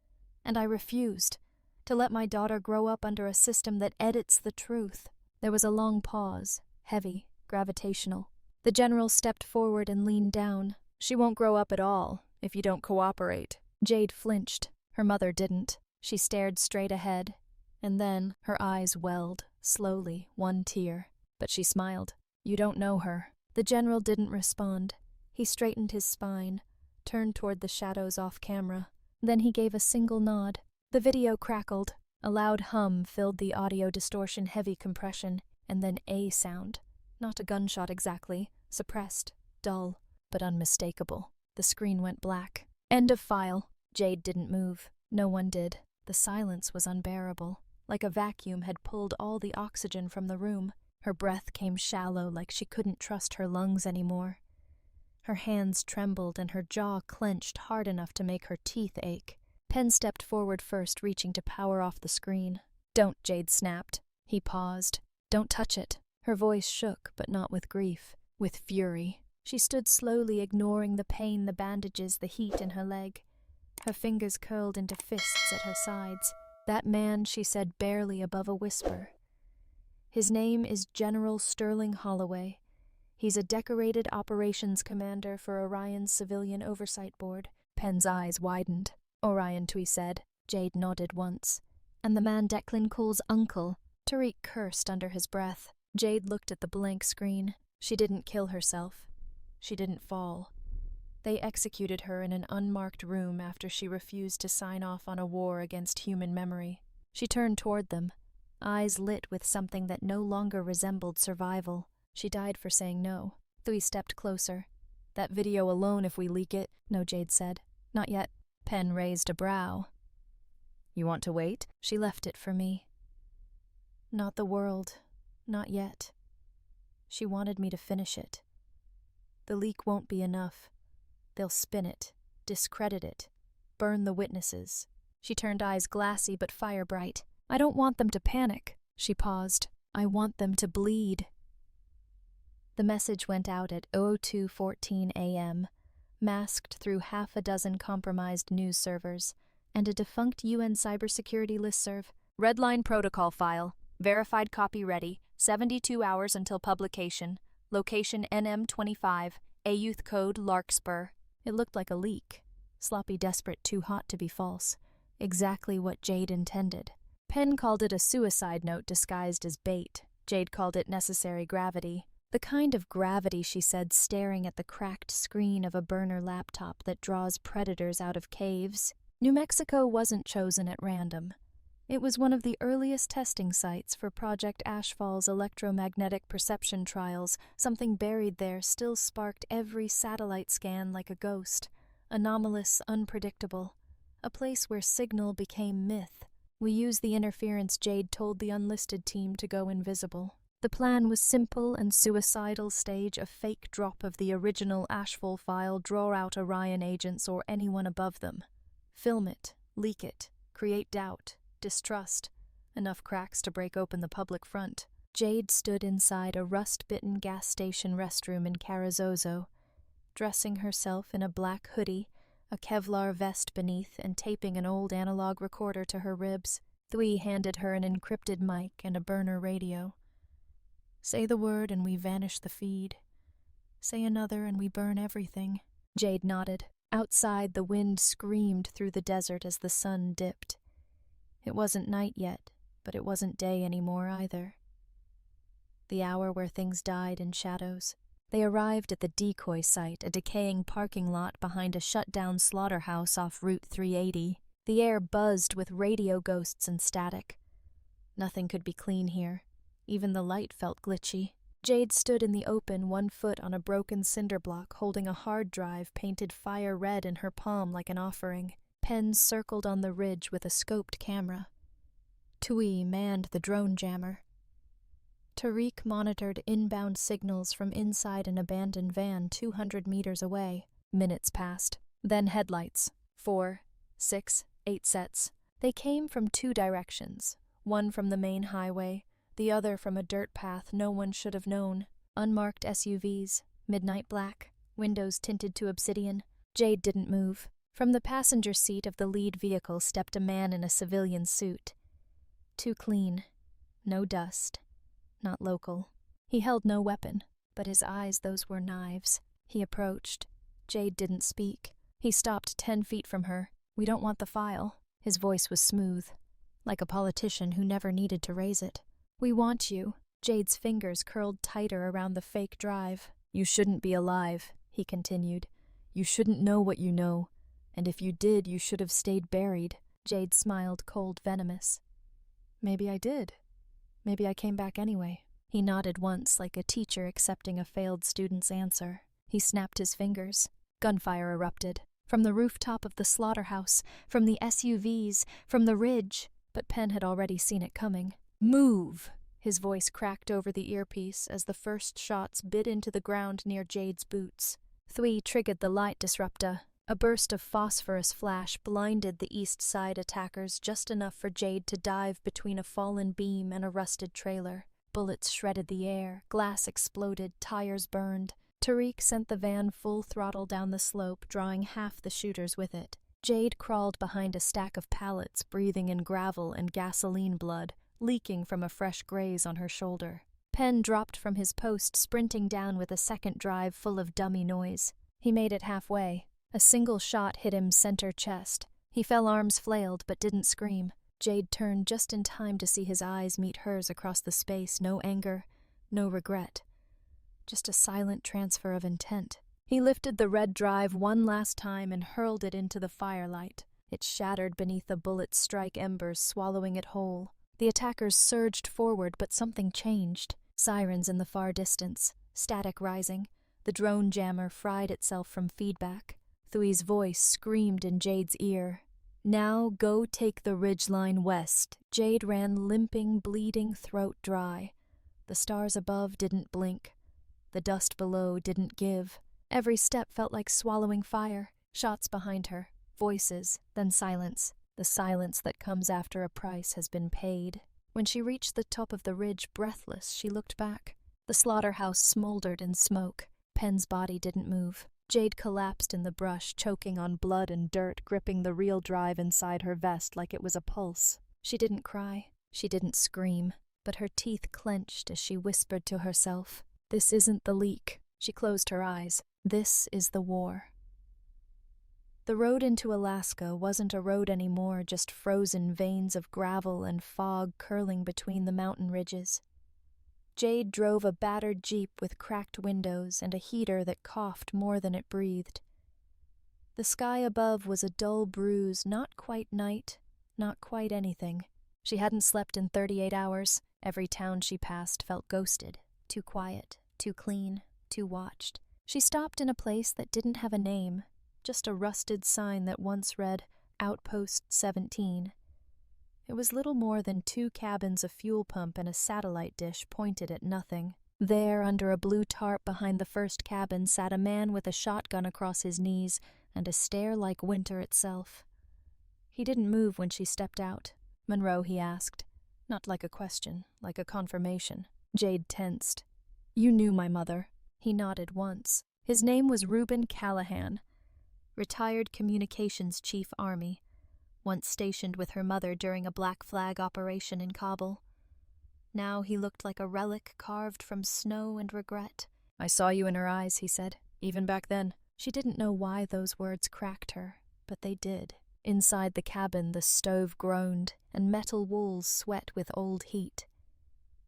And I refused to let my daughter grow up under a system that edits the truth." There was a long pause, heavy, gravitational. The general stepped forward and leaned down. "She won't grow up at all, if you don't cooperate." Jade flinched. Her mother didn't. She stared straight ahead, and then her eyes welled, slowly, one tear. But she smiled. "You don't know her." The general didn't respond. He straightened his spine, turned toward the shadows off camera. Then he gave a single nod. The video crackled. A loud hum filled the audio distortion, heavy compression, and then a sound. Not a gunshot exactly, suppressed, dull, but unmistakable. The screen went black. "End of file." Jade didn't move. No one did. The silence was unbearable. Like a vacuum had pulled all the oxygen from the room. Her breath came shallow, like she couldn't trust her lungs anymore. Her hands trembled and her jaw clenched hard enough to make her teeth ache. Penn stepped forward first, reaching to power off the screen. "Don't," Jade snapped. He paused. "Don't touch it." Her voice shook, but not with grief, with fury. She stood slowly, ignoring the pain, the bandages, the heat in her leg. Her fingers curled into fists at her sides. "That man," she said barely above a whisper. "His name is General Sterling Holloway. He's a decorated operations commander for Orion's Civilian Oversight Board." Penn's eyes widened. "Orion," Tui said. Jade nodded once. "And the man Declan calls Uncle." Tariq cursed under his breath. Jade looked at the blank screen. She didn't kill herself. She didn't fall. They executed her in an unmarked room after she refused to sign off on a war against human memory. She turned toward them, eyes lit with something that no longer resembled survival. She died for saying no. Thuy stepped closer. That video alone if we leak it. No, Jade said. Not yet. Pen raised a brow. You want to wait? She left it for me. Not the world. Not yet. She wanted me to finish it. The leak won't be enough. They'll spin it, discredit it, burn the witnesses. She turned eyes glassy but fire-bright. I don't want them to panic. She paused. I want them to bleed. The message went out at 02:14 a.m., masked through half a dozen compromised news servers and a defunct UN cybersecurity listserv. Redline protocol file. Verified copy ready. 72 hours until publication. Location NM25. A-Youth code Larkspur. It looked like a leak. Sloppy, desperate, too hot to be false. Exactly what Jade intended. Pen called it a suicide note disguised as bait. Jade called it necessary gravity. The kind of gravity, she said, staring at the cracked screen of a burner laptop that draws predators out of caves. New Mexico wasn't chosen at random. It was one of the earliest testing sites for Project Ashfall's electromagnetic perception trials. Something buried there still sparked every satellite scan like a ghost. Anomalous, unpredictable. A place where signal became myth. We used the interference Jade told the Unlisted team to go invisible. The plan was simple and suicidal. Stage a fake drop of the original Ashfall file, draw out Orion agents or anyone above them. Film it, leak it, create doubt, distrust, enough cracks to break open the public front. Jade stood inside a rust-bitten gas station restroom in Carrizozo, dressing herself in a black hoodie, a Kevlar vest beneath, and taping an old analog recorder to her ribs. Thuy handed her an encrypted mic and a burner radio. Say the word and we vanish the feed. Say another and we burn everything. Jade nodded. Outside, the wind screamed through the desert as the sun dipped. It wasn't night yet, but it wasn't day anymore either. The hour where things died in shadows. They arrived at the decoy site, a decaying parking lot behind a shut-down slaughterhouse off Route 380. The air buzzed with radio ghosts and static. Nothing could be clean here. Even the light felt glitchy. Jade stood in the open, 1 foot on a broken cinder block, holding a hard drive painted fire red in her palm like an offering. Pens circled on the ridge with a scoped camera. Thuy manned the drone jammer. Tariq monitored inbound signals from inside an abandoned van 200 meters away. Minutes passed. Then headlights. 4, 6, 8 sets. They came from 2 directions. One from the main highway, the other from a dirt path no one should have known. Unmarked SUVs, midnight black, windows tinted to obsidian. Jade didn't move. From the passenger seat of the lead vehicle stepped a man in a civilian suit. Too clean. No dust. Not local. He held no weapon, but his eyes, those were knives. He approached. Jade didn't speak. He stopped 10 feet from her. We don't want the file. His voice was smooth, like a politician who never needed to raise it. We want you. Jade's fingers curled tighter around the fake drive. You shouldn't be alive, he continued. You shouldn't know what you know. And if you did, you should have stayed buried. Jade smiled, cold, venomous. Maybe I did. Maybe I came back anyway. He nodded once, like a teacher accepting a failed student's answer. He snapped his fingers. Gunfire erupted. From the rooftop of the slaughterhouse, from the SUVs, from the ridge. But Pen had already seen it coming. Move! His voice cracked over the earpiece as the first shots bit into the ground near Jade's boots. Thuy triggered the light disruptor. A burst of phosphorus flash blinded the east side attackers just enough for Jade to dive between a fallen beam and a rusted trailer. Bullets shredded the air, glass exploded, tires burned. Tariq sent the van full throttle down the slope, drawing half the shooters with it. Jade crawled behind a stack of pallets, breathing in gravel and gasoline blood, leaking from a fresh graze on her shoulder. Pen dropped from his post, sprinting down with a second drive full of dummy noise. He made it halfway. A single shot hit him center chest. He fell, arms flailed, but didn't scream. Jade turned just in time to see his eyes meet hers across the space. No anger, no regret. Just a silent transfer of intent. He lifted the red drive one last time and hurled it into the firelight. It shattered beneath the bullet's strike embers, swallowing it whole. The attackers surged forward, but something changed. Sirens in the far distance, static rising. The drone jammer fried itself from feedback. Thui's voice screamed in Jade's ear. Now go take the ridgeline west. Jade ran limping, bleeding, throat dry. The stars above didn't blink. The dust below didn't give. Every step felt like swallowing fire. Shots behind her. Voices, then silence. The silence that comes after a price has been paid. When she reached the top of the ridge, breathless, she looked back. The slaughterhouse smoldered in smoke. Penn's body didn't move. Jade collapsed in the brush, choking on blood and dirt, gripping the reel drive inside her vest like it was a pulse. She didn't cry. She didn't scream. But her teeth clenched as she whispered to herself, "This isn't the leak." She closed her eyes. This is the war. The road into Alaska wasn't a road anymore, just frozen veins of gravel and fog curling between the mountain ridges. Jade drove a battered Jeep with cracked windows and a heater that coughed more than it breathed. The sky above was a dull bruise, not quite night, not quite anything. She hadn't slept in 38 hours. Every town she passed felt ghosted, too quiet, too clean, too watched. She stopped in a place that didn't have a name, just a rusted sign that once read, Outpost 17. It was little more than 2 cabins, a fuel pump, and a satellite dish pointed at nothing. There, under a blue tarp behind the first cabin, sat a man with a shotgun across his knees and a stare like winter itself. He didn't move when she stepped out. "Monroe," he asked. Not like a question, like a confirmation. Jade tensed. "You knew my mother." He nodded once. His name was Reuben Callahan, retired communications chief Army, once stationed with her mother during a Black Flag operation in Kabul. Now he looked like a relic carved from snow and regret. "I saw you in her eyes," he said, "even back then." She didn't know why those words cracked her, but they did. Inside the cabin, the stove groaned, and metal walls sweat with old heat.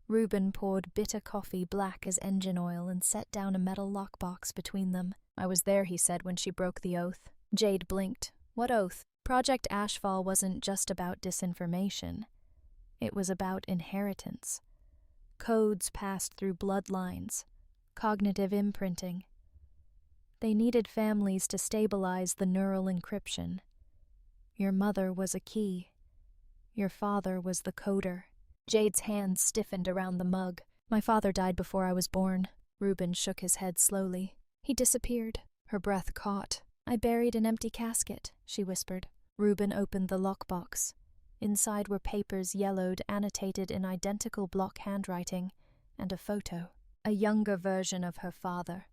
Reuben poured bitter coffee black as engine oil and set down a metal lockbox between them. "I was there," he said when she broke the oath. Jade blinked. "What oath?" Project Ashfall wasn't just about disinformation. It was about inheritance. Codes passed through bloodlines. Cognitive imprinting. They needed families to stabilize the neural encryption. Your mother was a key. Your father was the coder. Jade's hands stiffened around the mug. "My father died before I was born." Reuben shook his head slowly. "He disappeared." Her breath caught. "I buried an empty casket," she whispered. Reuben opened the lockbox. Inside were papers yellowed, annotated in identical block handwriting, and a photo. A younger version of her father,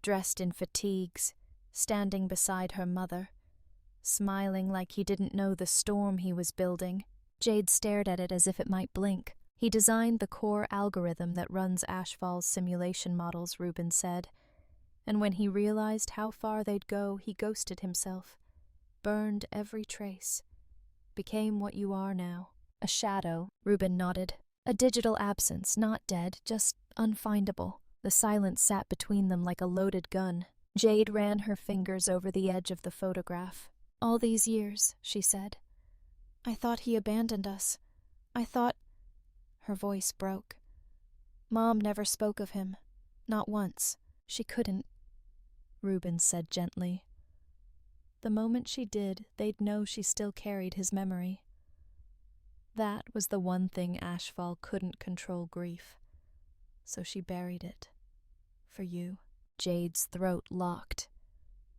dressed in fatigues, standing beside her mother, smiling like he didn't know the storm he was building. Jade stared at it as if it might blink. "He designed the core algorithm that runs Ashfall's simulation models," Reuben said. "And when he realized how far they'd go, he ghosted himself, burned every trace, became what you are now." "A shadow," Reuben nodded. "A digital absence, not dead, just unfindable." The silence sat between them like a loaded gun. Jade ran her fingers over the edge of the photograph. "All these years," she said. "I thought he abandoned us. I thought—" Her voice broke. "Mom never spoke of him. Not once. She couldn't," Reuben said gently. The moment she did, they'd know she still carried his memory. That was the one thing Ashfall couldn't control: grief. So she buried it. For you. Jade's throat locked.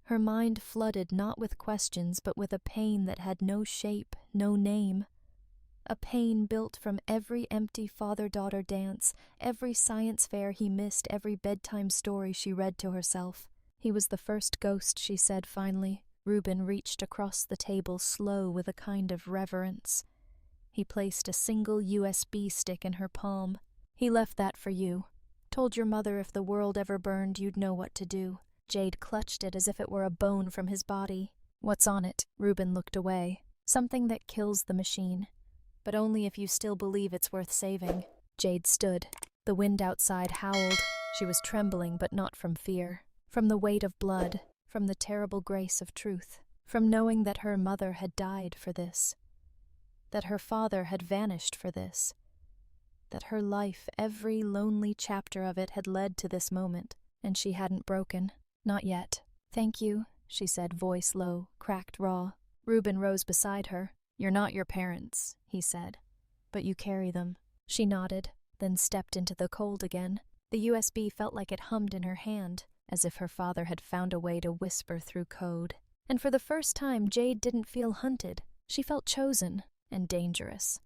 Her mind flooded not with questions, but with a pain that had no shape, no name. A pain built from every empty father-daughter dance, every science fair he missed, every bedtime story she read to herself. "He was the first ghost," she said finally. Reuben reached across the table, slow with a kind of reverence. He placed a single USB stick in her palm. "He left that for you. Told your mother if the world ever burned, you'd know what to do." Jade clutched it as if it were a bone from his body. "What's on it?" Reuben looked away. "Something that kills the machine. But only if you still believe it's worth saving." Jade stood. The wind outside howled. She was trembling, but not from fear. From the weight of blood. From the terrible grace of truth. from knowing that her mother had died for this, that her father had vanished for this, that her life, every lonely chapter of it, had led to this moment, and she hadn't broken. Not yet. "Thank you," she said, voice low, cracked raw. Reuben rose beside her. "You're not your parents," he said, "but you carry them." She nodded, then stepped into the cold again. The USB felt like it hummed in her hand, as if her father had found a way to whisper through code. And for the first time, Jade didn't feel hunted. She felt chosen and dangerous.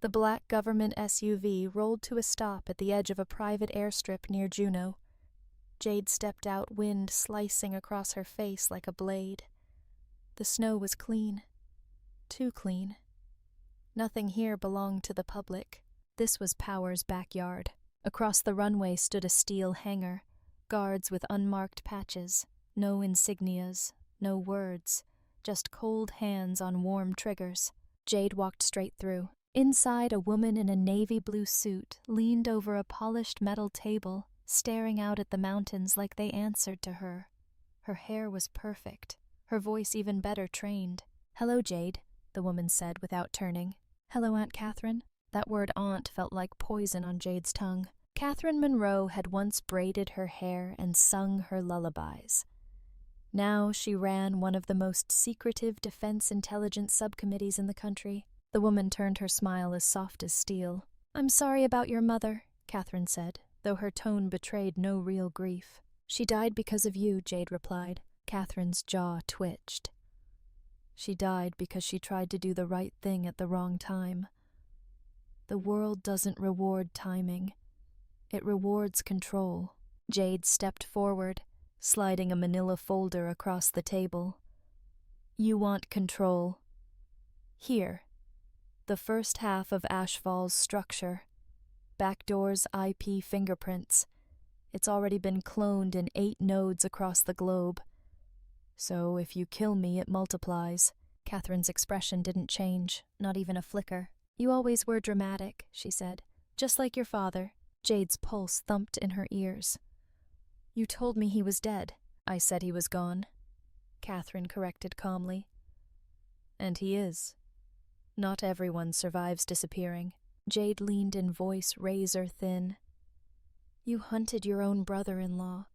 The black government SUV rolled to a stop at the edge of a private airstrip near Juneau. Jade stepped out, wind slicing across her face like a blade. The snow was clean. Too clean. Nothing here belonged to the public. This was Power's backyard. Across the runway stood a steel hangar, guards with unmarked patches, no insignias, no words, just cold hands on warm triggers. Jade walked straight through. Inside, a woman in a navy blue suit leaned over a polished metal table, staring out at the mountains like they answered to her. Her hair was perfect, her voice even better trained. "Hello, Jade," the woman said without turning. "Hello, Aunt Catherine." That word aunt felt like poison on Jade's tongue. Catherine Monroe had once braided her hair and sung her lullabies. Now she ran one of the most secretive defense intelligence subcommittees in the country. The woman turned her smile as soft as steel. "I'm sorry about your mother," Catherine said, though her tone betrayed no real grief. "She died because of you," Jade replied. Catherine's jaw twitched. "She died because she tried to do the right thing at the wrong time. The world doesn't reward timing. It rewards control." Jade stepped forward, sliding a manila folder across the table. "You want control. Here. The first half of Ashfall's structure. Backdoor's IP fingerprints. It's already been cloned in 8 nodes across the globe. So if you kill me, it multiplies." Catherine's expression didn't change, not even a flicker. "You always were dramatic," she said. "Just like your father." Jade's pulse thumped in her ears. "You told me he was dead." "I said he was gone," Catherine corrected calmly. "And he is. Not everyone survives disappearing." Jade leaned in, voice razor thin. "You hunted your own brother-in-law.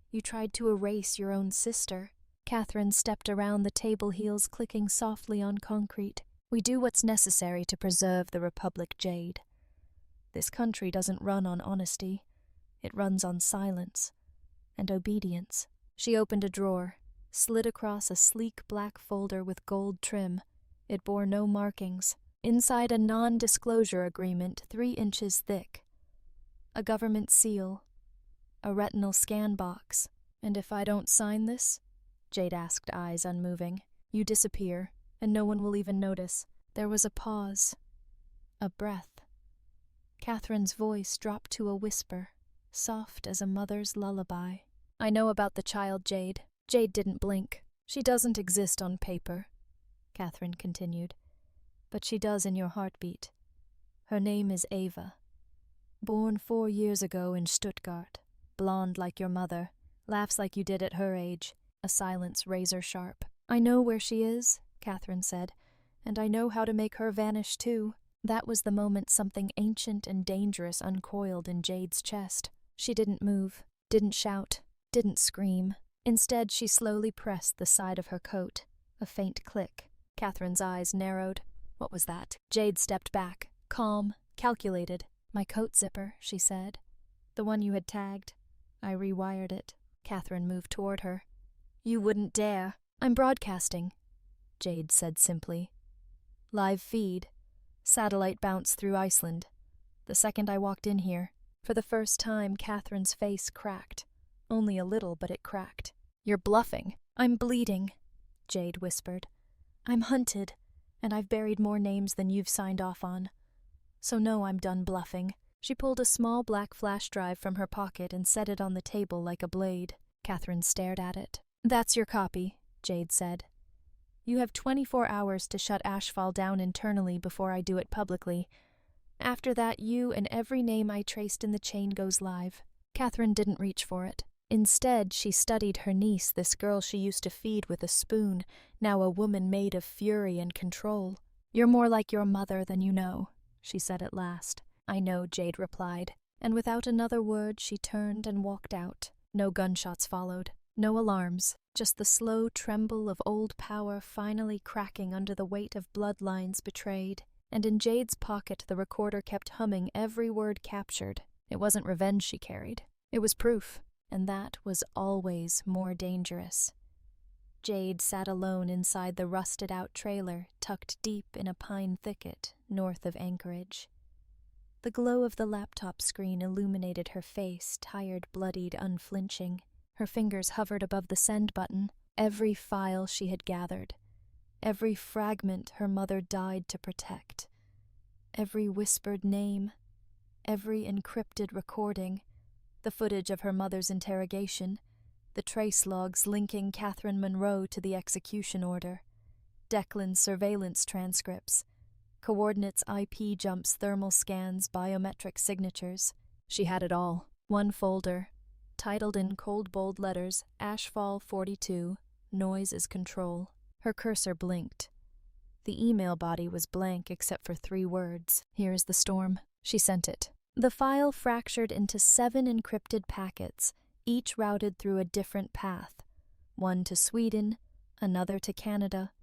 You tried to erase your own sister." Catherine stepped around the table, heels clicking softly on concrete. "We do what's necessary to preserve the Republic, Jade. This country doesn't run on honesty. It runs on silence and obedience." She opened a drawer, slid across a sleek black folder with gold trim. It bore no markings. Inside, a non-disclosure agreement 3 inches thick. A government seal. A retinal scan box. "And if I don't sign this?" Jade asked, eyes unmoving. "You disappear, and no one will even notice." There was a pause. A breath. Catherine's voice dropped to a whisper, soft as a mother's lullaby. "I know about the child, Jade." Jade didn't blink. "She doesn't exist on paper," Catherine continued, "but she does in your heartbeat. Her name is Ava. Born 4 years ago in Stuttgart, blonde like your mother, laughs like you did at her age." A silence razor sharp. "I know where she is," Catherine said, "and I know how to make her vanish too." That was the moment something ancient and dangerous uncoiled in Jade's chest. She didn't move, didn't shout, didn't scream. Instead, she slowly pressed the side of her coat. A faint click. Catherine's eyes narrowed. What was that? Jade stepped back, calm, calculated. "My coat zipper," she said. "The one you had tagged. I rewired it." Catherine moved toward her. "You wouldn't dare." "I'm broadcasting," Jade said simply. "Live feed. Satellite bounce through Iceland. The second I walked in here." For the first time, Catherine's face cracked. Only a little, but it cracked. "You're bluffing." "I'm bleeding," Jade whispered. "I'm hunted, and I've buried more names than you've signed off on. So no, I'm done bluffing." She pulled a small black flash drive from her pocket and set it on the table like a blade. Catherine stared at it. "That's your copy," Jade said. "You have 24 hours to shut Ashfall down internally before I do it publicly. After that, you and every name I traced in the chain goes live." Catherine didn't reach for it. Instead, she studied her niece, this girl she used to feed with a spoon, now a woman made of fury and control. "You're more like your mother than you know," she said at last. "I know," Jade replied, and without another word she turned and walked out. No gunshots followed, no alarms, just the slow tremble of old power finally cracking under the weight of bloodlines betrayed. And in Jade's pocket the recorder kept humming every word captured. It wasn't revenge she carried. It was proof, and that was always more dangerous. Jade sat alone inside the rusted-out trailer tucked deep in a pine thicket north of Anchorage. The glow of the laptop screen illuminated her face, tired, bloodied, unflinching. Her fingers hovered above the send button, every file she had gathered, every fragment her mother died to protect, every whispered name, every encrypted recording, the footage of her mother's interrogation, the trace logs linking Catherine Monroe to the execution order, Declan's surveillance transcripts, coordinates, IP jumps, thermal scans, biometric signatures. She had it all. One folder, titled in cold bold letters, Ashfall 42, Noise is Control. Her cursor blinked. The email body was blank except for 3 words. "Here is the storm." She sent it. The file fractured into 7 encrypted packets, each routed through a different path. One to Sweden, another to Canada.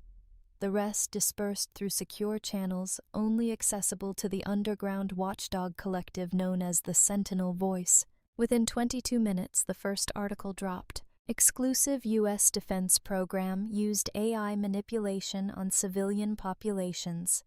The rest dispersed through secure channels only accessible to the underground watchdog collective known as the Sentinel Voice. Within 22 minutes, the first article dropped. Exclusive U.S. defense program used AI manipulation on civilian populations.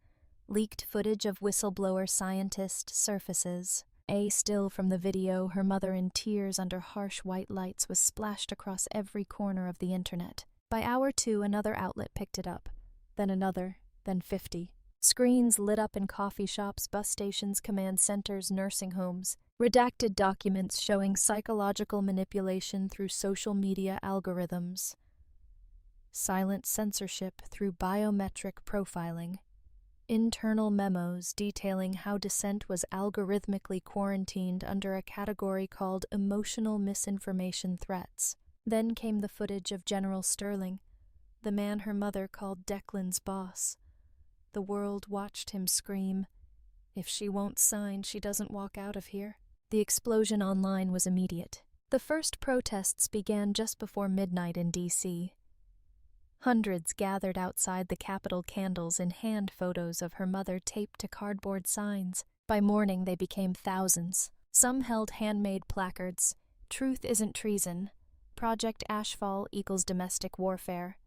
Leaked footage of whistleblower scientist surfaces. A still from the video, her mother in tears under harsh white lights, was splashed across every corner of the internet. By hour 2, another outlet picked it up. Then another, then 50. Screens lit up in coffee shops, bus stations, command centers, nursing homes. Redacted documents showing psychological manipulation through social media algorithms. Silent censorship through biometric profiling. Internal memos detailing how dissent was algorithmically quarantined under a category called emotional misinformation threats. Then came the footage of General Sterling, the man her mother called Declan's boss. The world watched him scream, "If she won't sign, she doesn't walk out of here." The explosion online was immediate. The first protests began just before midnight in D.C. Hundreds gathered outside the Capitol, candles in hand, photos of her mother taped to cardboard signs. By morning, they became thousands. Some held handmade placards. "Truth isn't treason. Project Ashfall equals domestic warfare.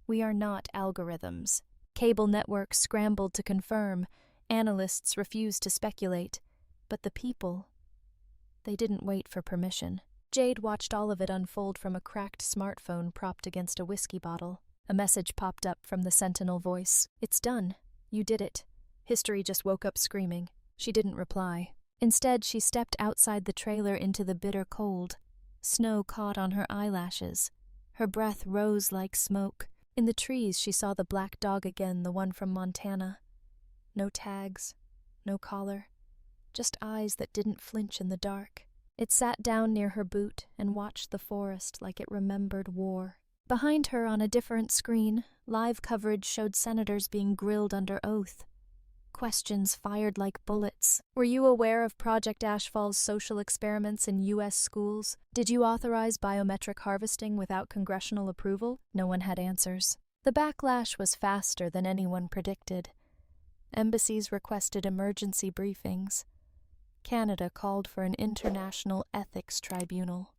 We are not algorithms." Cable networks scrambled to confirm. Analysts refused to speculate. But the people, they didn't wait for permission. Jade watched all of it unfold from a cracked smartphone propped against a whiskey bottle. A message popped up from the Sentinel Voice. "It's done. You did it." History just woke up screaming. She didn't reply. Instead, she stepped outside the trailer into the bitter cold. Snow caught on her eyelashes. Her breath rose like smoke. In the trees, she saw the black dog again, the one from Montana. No tags, no collar, just eyes that didn't flinch in the dark. It sat down near her boot and watched the forest like it remembered war. Behind her, on a different screen, live coverage showed senators being grilled under oath. Questions fired like bullets. "Were you aware of Project Ashfall's social experiments in U.S. schools? Did you authorize biometric harvesting without congressional approval?" No one had answers. The backlash was faster than anyone predicted. Embassies requested emergency briefings. Canada called for an international ethics tribunal.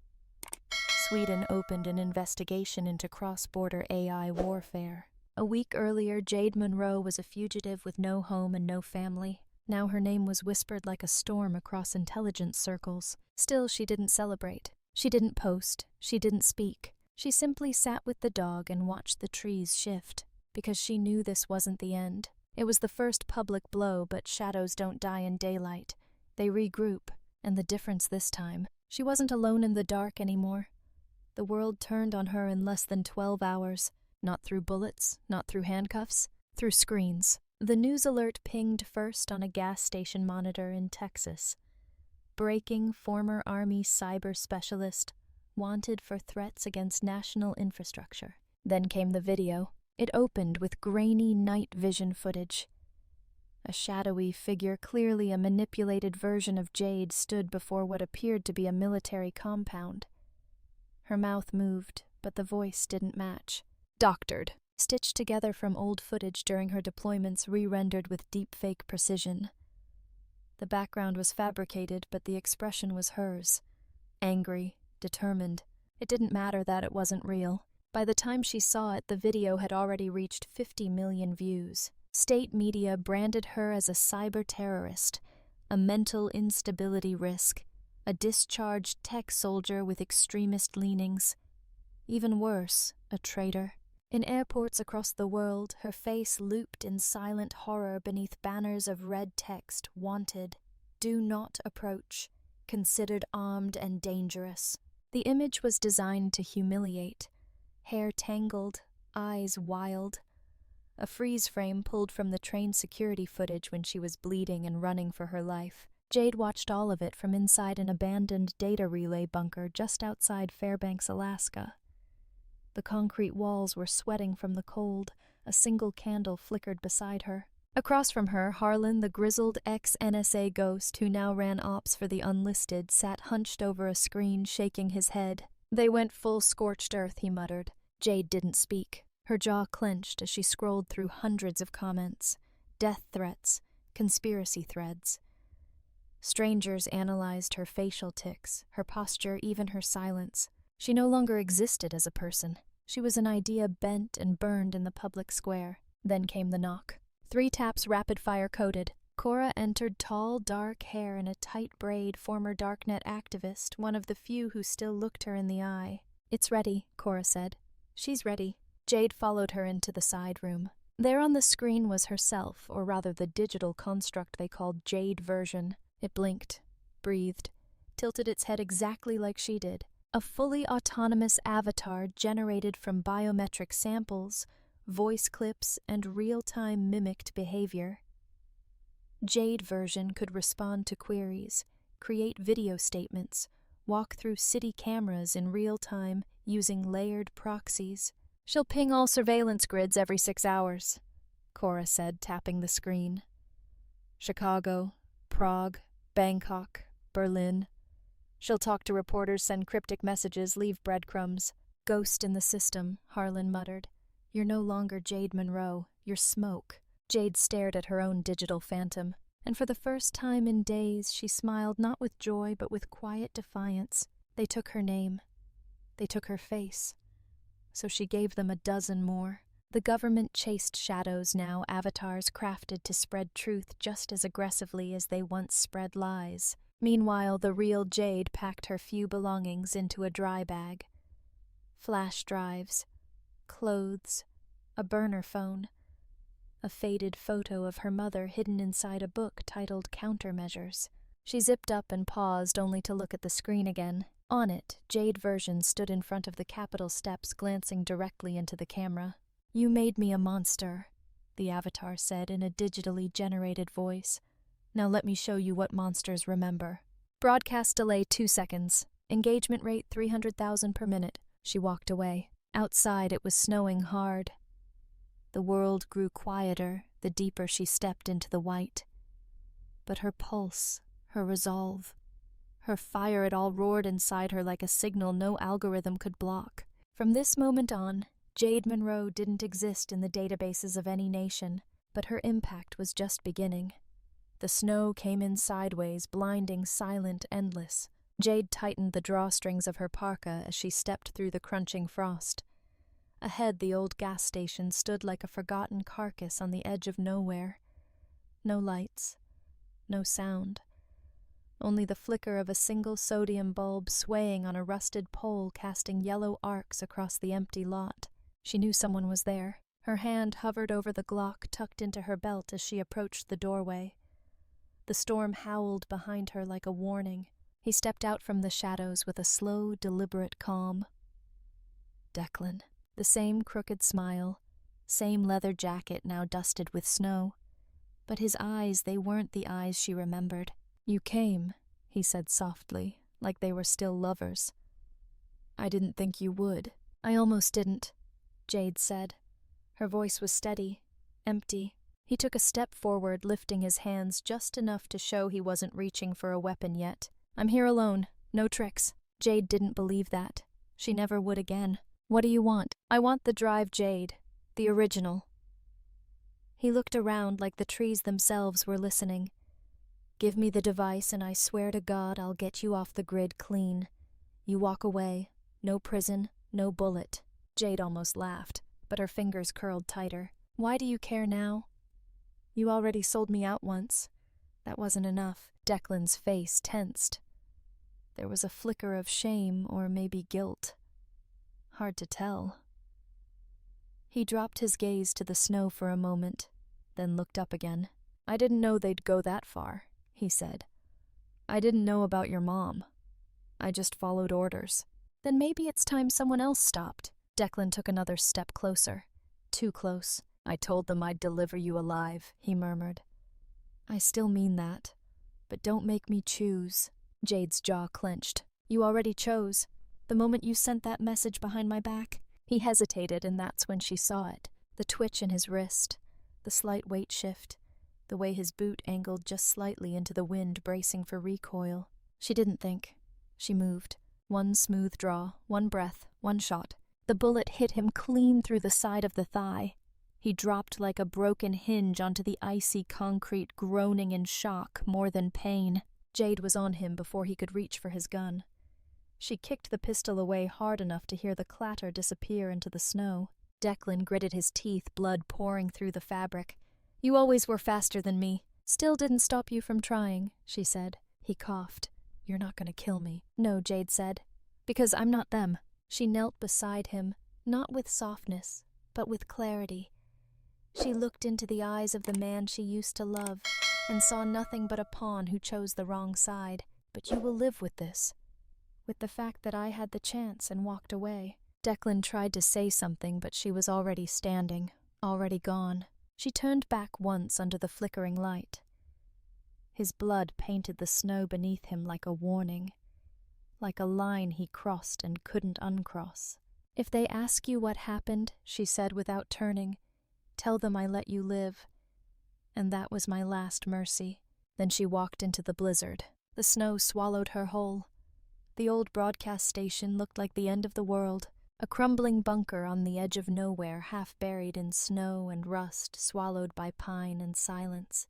Sweden opened an investigation into cross-border AI warfare. A week earlier, Jade Monroe was a fugitive with no home and no family. Now her name was whispered like a storm across intelligence circles. Still, she didn't celebrate. She didn't post. She didn't speak. She simply sat with the dog and watched the trees shift, because she knew this wasn't the end. It was the first public blow, but shadows don't die in daylight. They regroup, and the difference this time, she wasn't alone in the dark anymore. The world turned on her in less than 12 hours. Not through bullets, not through handcuffs, through screens. The news alert pinged first on a gas station monitor in Texas. Breaking: former Army cyber specialist wanted for threats against national infrastructure. Then came the video. It opened with grainy night vision footage. A shadowy figure, clearly a manipulated version of Jade, stood before what appeared to be a military compound. Her mouth moved, but the voice didn't match. Doctored, stitched together from old footage during her deployments, re-rendered with deepfake precision. The background was fabricated, but the expression was hers. Angry, determined. It didn't matter that it wasn't real. By the time she saw it, the video had already reached 50 million views. State media branded her as a cyber-terrorist, a mental instability risk, a discharged tech soldier with extremist leanings. Even worse, a traitor. In airports across the world, her face looped in silent horror beneath banners of red text: wanted, do not approach, considered armed and dangerous. The image was designed to humiliate. Hair tangled, eyes wild. A freeze frame pulled from the train security footage when she was bleeding and running for her life. Jade watched all of it from inside an abandoned data relay bunker just outside Fairbanks, Alaska. The concrete walls were sweating from the cold. A single candle flickered beside her. Across from her, Harlan, the grizzled ex-NSA ghost who now ran ops for the Unlisted, sat hunched over a screen, shaking his head. "They went full scorched earth," he muttered. Jade didn't speak. Her jaw clenched as she scrolled through hundreds of comments. Death threats, conspiracy threads. Strangers analyzed her facial tics, her posture, even her silence. She no longer existed as a person. She was an idea bent and burned in the public square. Then came the knock. 3 taps rapid-fire coded. Cora entered, tall, dark hair in a tight braid, former Darknet activist, one of the few who still looked her in the eye. "It's ready," Cora said. "She's ready." Jade followed her into the side room. There on the screen was herself, or rather the digital construct they called Jade version. It blinked, breathed, tilted its head exactly like she did. A fully autonomous avatar generated from biometric samples, voice clips, and real-time mimicked behavior. Jade version could respond to queries, create video statements, walk through city cameras in real time using layered proxies. "She'll ping all surveillance grids every 6 hours, Cora said, tapping the screen. "Chicago, Prague, Bangkok, Berlin. She'll talk to reporters, send cryptic messages, leave breadcrumbs." "Ghost in the system," Harlan muttered. "You're no longer Jade Monroe, you're smoke." Jade stared at her own digital phantom, and for the first time in days she smiled not with joy but with quiet defiance. They took her name. They took her face. So she gave them a dozen more. The government chased shadows now, avatars crafted to spread truth just as aggressively as they once spread lies. Meanwhile, the real Jade packed her few belongings into a dry bag. Flash drives, clothes, a burner phone, a faded photo of her mother hidden inside a book titled Countermeasures. She zipped up and paused only to look at the screen again. On it, Jade version stood in front of the Capitol steps, glancing directly into the camera. "You made me a monster," the avatar said in a digitally generated voice. "Now let me show you what monsters remember." Broadcast delay 2 seconds. Engagement rate 300,000 per minute. She walked away. Outside it was snowing hard. The world grew quieter the deeper she stepped into the white. But her pulse, her resolve, her fire, it all roared inside her like a signal no algorithm could block. From this moment on, Jade Monroe didn't exist in the databases of any nation, but her impact was just beginning. The snow came in sideways, blinding, silent, endless. Jade tightened the drawstrings of her parka as she stepped through the crunching frost. Ahead, the old gas station stood like a forgotten carcass on the edge of nowhere. No lights, no sound. Only the flicker of a single sodium bulb swaying on a rusted pole, casting yellow arcs across the empty lot. She knew someone was there. Her hand hovered over the Glock tucked into her belt as she approached the doorway. The storm howled behind her like a warning. He stepped out from the shadows with a slow, deliberate calm. Declan. The same crooked smile, same leather jacket now dusted with snow. But his eyes, they weren't the eyes she remembered. "You came," he said softly, like they were still lovers. I didn't think you would. I almost didn't, Jade said. Her voice was steady, empty. He took a step forward, lifting his hands just enough to show he wasn't reaching for a weapon yet. I'm here alone. No tricks. Jade didn't believe that. She never would again. What do you want? I want the drive, Jade. The original. He looked around like the trees themselves were listening. Give me the device and I swear to God I'll get you off the grid clean. You walk away. No prison, no bullet. Jade almost laughed, but her fingers curled tighter. Why do you care now? You already sold me out once. That wasn't enough. Declan's face tensed. There was a flicker of shame or maybe guilt. Hard to tell. He dropped his gaze to the snow for a moment, then looked up again. I didn't know they'd go that far, he said. I didn't know about your mom. I just followed orders. Then maybe it's time someone else stopped. Declan took another step closer. Too close. I told them I'd deliver you alive, he murmured. I still mean that. But don't make me choose. Jade's jaw clenched. You already chose. The moment you sent that message behind my back. He hesitated, and that's when she saw it. The twitch in his wrist, the slight weight shift, the way his boot angled just slightly into the wind bracing for recoil. She didn't think. She moved. One smooth draw, one breath, one shot. The bullet hit him clean through the side of the thigh. He dropped like a broken hinge onto the icy concrete, groaning in shock more than pain. Jade was on him before he could reach for his gun. She kicked the pistol away hard enough to hear the clatter disappear into the snow. Declan gritted his teeth, blood pouring through the fabric. You always were faster than me. Still didn't stop you from trying, she said. He coughed. You're not going to kill me. No, Jade said. Because I'm not them. She knelt beside him, not with softness, but with clarity. She looked into the eyes of the man she used to love and saw nothing but a pawn who chose the wrong side. But you will live with this. With the fact that I had the chance and walked away. Declan tried to say something, but she was already standing, already gone. She turned back once under the flickering light. His blood painted the snow beneath him like a warning, like a line he crossed and couldn't uncross. If they ask you what happened, she said without turning, tell them I let you live. And that was my last mercy. Then she walked into the blizzard. The snow swallowed her whole. The old broadcast station looked like the end of the world, a crumbling bunker on the edge of nowhere, half buried in snow and rust, swallowed by pine and silence.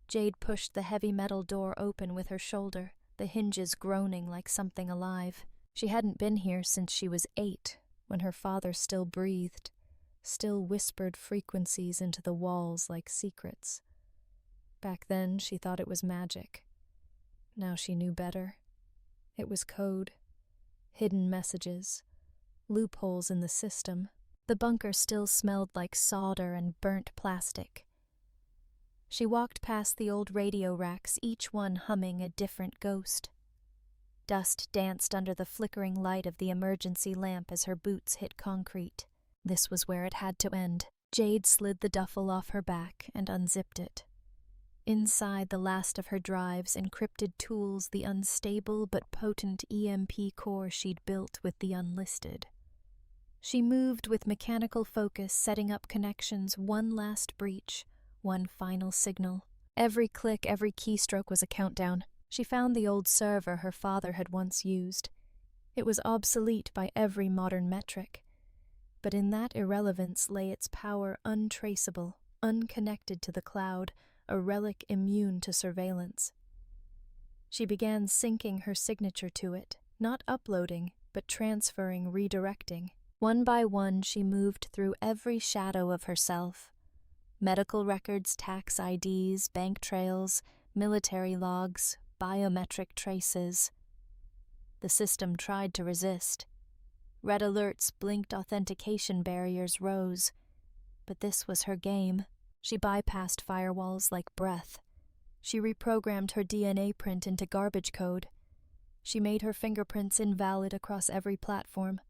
Jade pushed the heavy metal door open with her shoulder, the hinges groaning like something alive. She hadn't been here since she was 8, when her father still breathed, still whispered frequencies into the walls like secrets. Back then, she thought it was magic. Now she knew better. It was code, hidden messages, loopholes in the system. The bunker still smelled like solder and burnt plastic. She walked past the old radio racks, each one humming a different ghost. Dust danced under the flickering light of the emergency lamp as her boots hit concrete. This was where it had to end. Jade slid the duffel off her back and unzipped it. Inside the last of her drives, encrypted tools, the unstable but potent EMP core she'd built with the Unlisted. She moved with mechanical focus, setting up connections, one last breach, one final signal. Every click, every keystroke was a countdown. She found the old server her father had once used. It was obsolete by every modern metric. But in that irrelevance lay its power untraceable, unconnected to the cloud, a relic immune to surveillance. She began syncing her signature to it, not uploading, but transferring, redirecting. One by one, she moved through every shadow of herself. Medical records, tax IDs, bank trails, military logs, biometric traces. The system tried to resist. Red alerts blinked, authentication barriers rose. But this was her game. She bypassed firewalls like breath. She reprogrammed her DNA print into garbage code. She made her fingerprints invalid across every platform.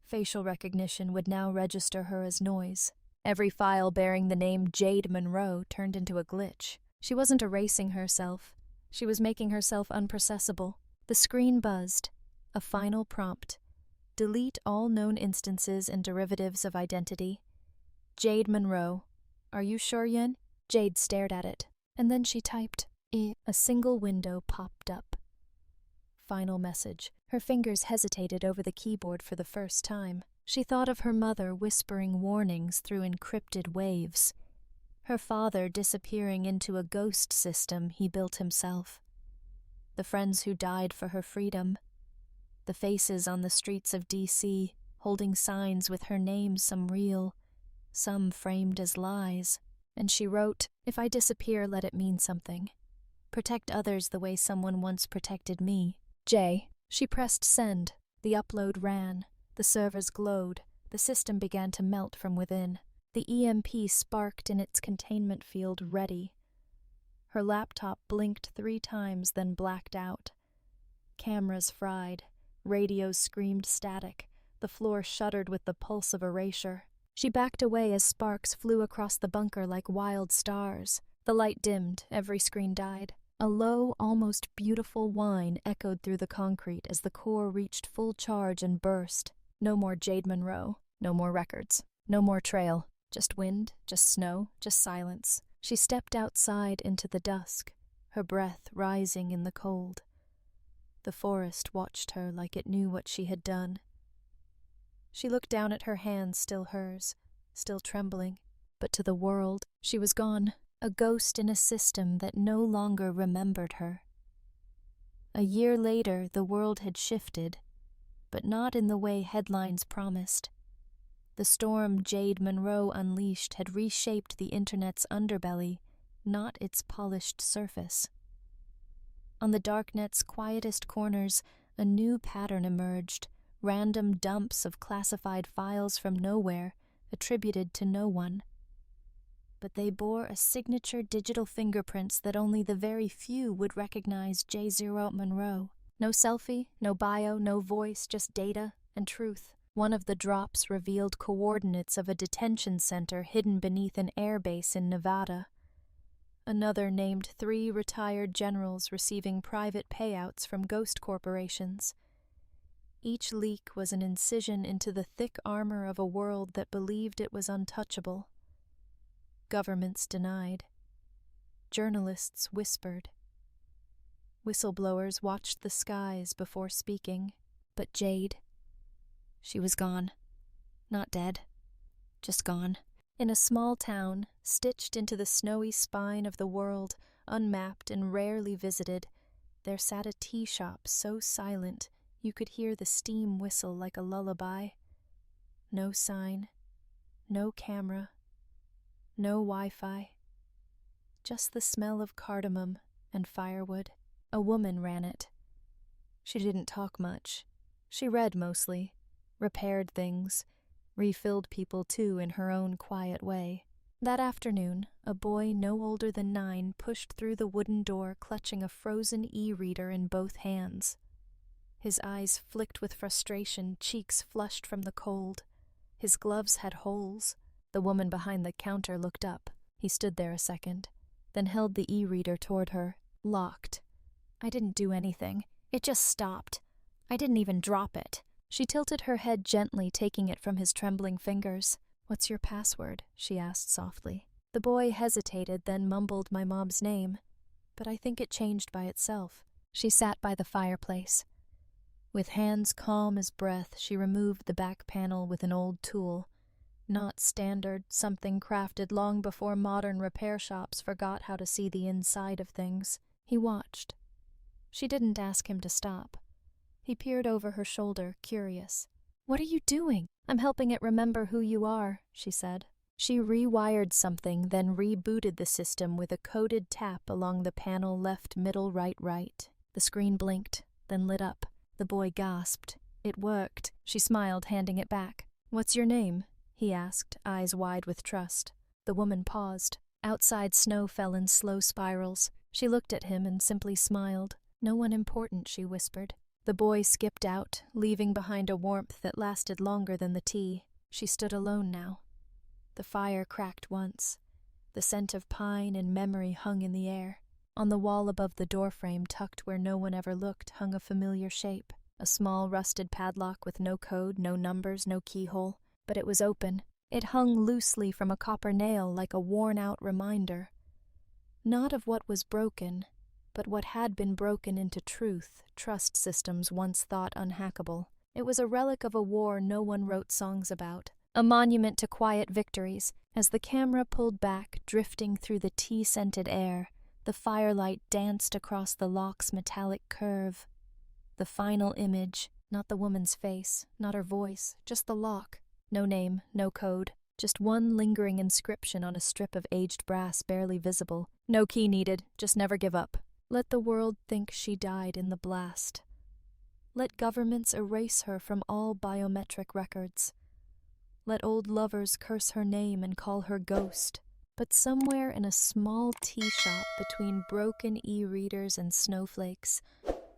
Facial recognition would now register her as noise. Every file bearing the name Jade Monroe turned into a glitch. She wasn't erasing herself. She was making herself unprocessable. The screen buzzed. A final prompt. Delete all known instances and derivatives of identity. Jade Monroe. Are you sure, Yin? Jade stared at it, and then she typed. A single window popped up. Final message. Her fingers hesitated over the keyboard for the first time. She thought of her mother whispering warnings through encrypted waves. Her father disappearing into a ghost system he built himself. The friends who died for her freedom. The faces on the streets of D.C. holding signs with her name, some real, some framed as lies. And she wrote, "If I disappear, let it mean something. Protect others the way someone once protected me. J." She pressed send. The upload ran. The servers glowed. The system began to melt from within. The EMP sparked in its containment field, ready. Her laptop blinked 3 times, then blacked out. Cameras fried. Radios screamed static. The floor shuddered with the pulse of erasure. She backed away as sparks flew across the bunker like wild stars. The light dimmed. Every screen died. A low, almost beautiful whine echoed through the concrete as the core reached full charge and burst. No more Jade Monroe. No more records. No more trail. Just wind, just snow, just silence. She stepped outside into the dusk, her breath rising in the cold. The forest watched her like it knew what she had done. She looked down at her hands, still hers, still trembling. But to the world, she was gone, a ghost in a system that no longer remembered her. A year later, the world had shifted, but not in the way headlines promised. The storm Jade Monroe unleashed had reshaped the internet's underbelly, not its polished surface. On the darknet's quietest corners, a new pattern emerged, random dumps of classified files from nowhere, attributed to no one. But they bore a signature digital fingerprints that only the very few would recognize J0 Monroe. No selfie, no bio, no voice, just data and truth. One of the drops revealed coordinates of a detention center hidden beneath an air base in Nevada. Another named 3 retired generals receiving private payouts from ghost corporations. Each leak was an incision into the thick armor of a world that believed it was untouchable. Governments denied. Journalists whispered. Whistleblowers watched the skies before speaking. But Jade, she was gone. Not dead. Just gone. In a small town, stitched into the snowy spine of the world, unmapped and rarely visited, there sat a tea shop so silent you could hear the steam whistle like a lullaby. No sign. No camera. No Wi-Fi. Just the smell of cardamom and firewood. A woman ran it. She didn't talk much. She read mostly. Repaired things, refilled people too in her own quiet way. That afternoon, a boy no older than 9 pushed through the wooden door clutching a frozen e-reader in both hands. His eyes flicked with frustration, cheeks flushed from the cold. His gloves had holes. The woman behind the counter looked up. He stood there a second, then held the e-reader toward her, locked. "I didn't do anything. It just stopped. I didn't even drop it." She tilted her head gently, taking it from his trembling fingers. "What's your password?" she asked softly. The boy hesitated, then mumbled my mom's name. But I think it changed by itself. She sat by the fireplace. With hands calm as breath, she removed the back panel with an old tool. Not standard, something crafted long before modern repair shops forgot how to see the inside of things. He watched. She didn't ask him to stop. He peered over her shoulder, curious. "What are you doing?" "I'm helping it remember who you are," she said. She rewired something, then rebooted the system with a coded tap along the panel left, middle, right. The screen blinked, then lit up. The boy gasped. It worked. She smiled, handing it back. "What's your name?" he asked, eyes wide with trust. The woman paused. Outside, snow fell in slow spirals. She looked at him and simply smiled. "No one important," she whispered. The boy skipped out, leaving behind a warmth that lasted longer than the tea. She stood alone now. The fire cracked once. The scent of pine and memory hung in the air. On the wall above the doorframe, tucked where no one ever looked, hung a familiar shape. A small rusted padlock with no code, no numbers, no keyhole. But it was open. It hung loosely from a copper nail like a worn-out reminder. Not of what was broken, but what had been broken into truth trust systems once thought unhackable. It was a relic of a war no one wrote songs about, a monument to quiet victories. As the camera pulled back, drifting through the tea-scented air, the firelight danced across the lock's metallic curve. The final image, not the woman's face, not her voice, just the lock. No name, no code, just one lingering inscription on a strip of aged brass barely visible. No key needed, just never give up. Let the world think she died in the blast. Let governments erase her from all biometric records. Let old lovers curse her name and call her ghost. But somewhere in a small tea shop between broken e-readers and snowflakes,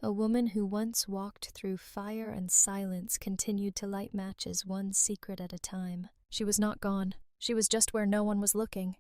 a woman who once walked through fire and silence continued to light matches one secret at a time. She was not gone. She was just where no one was looking.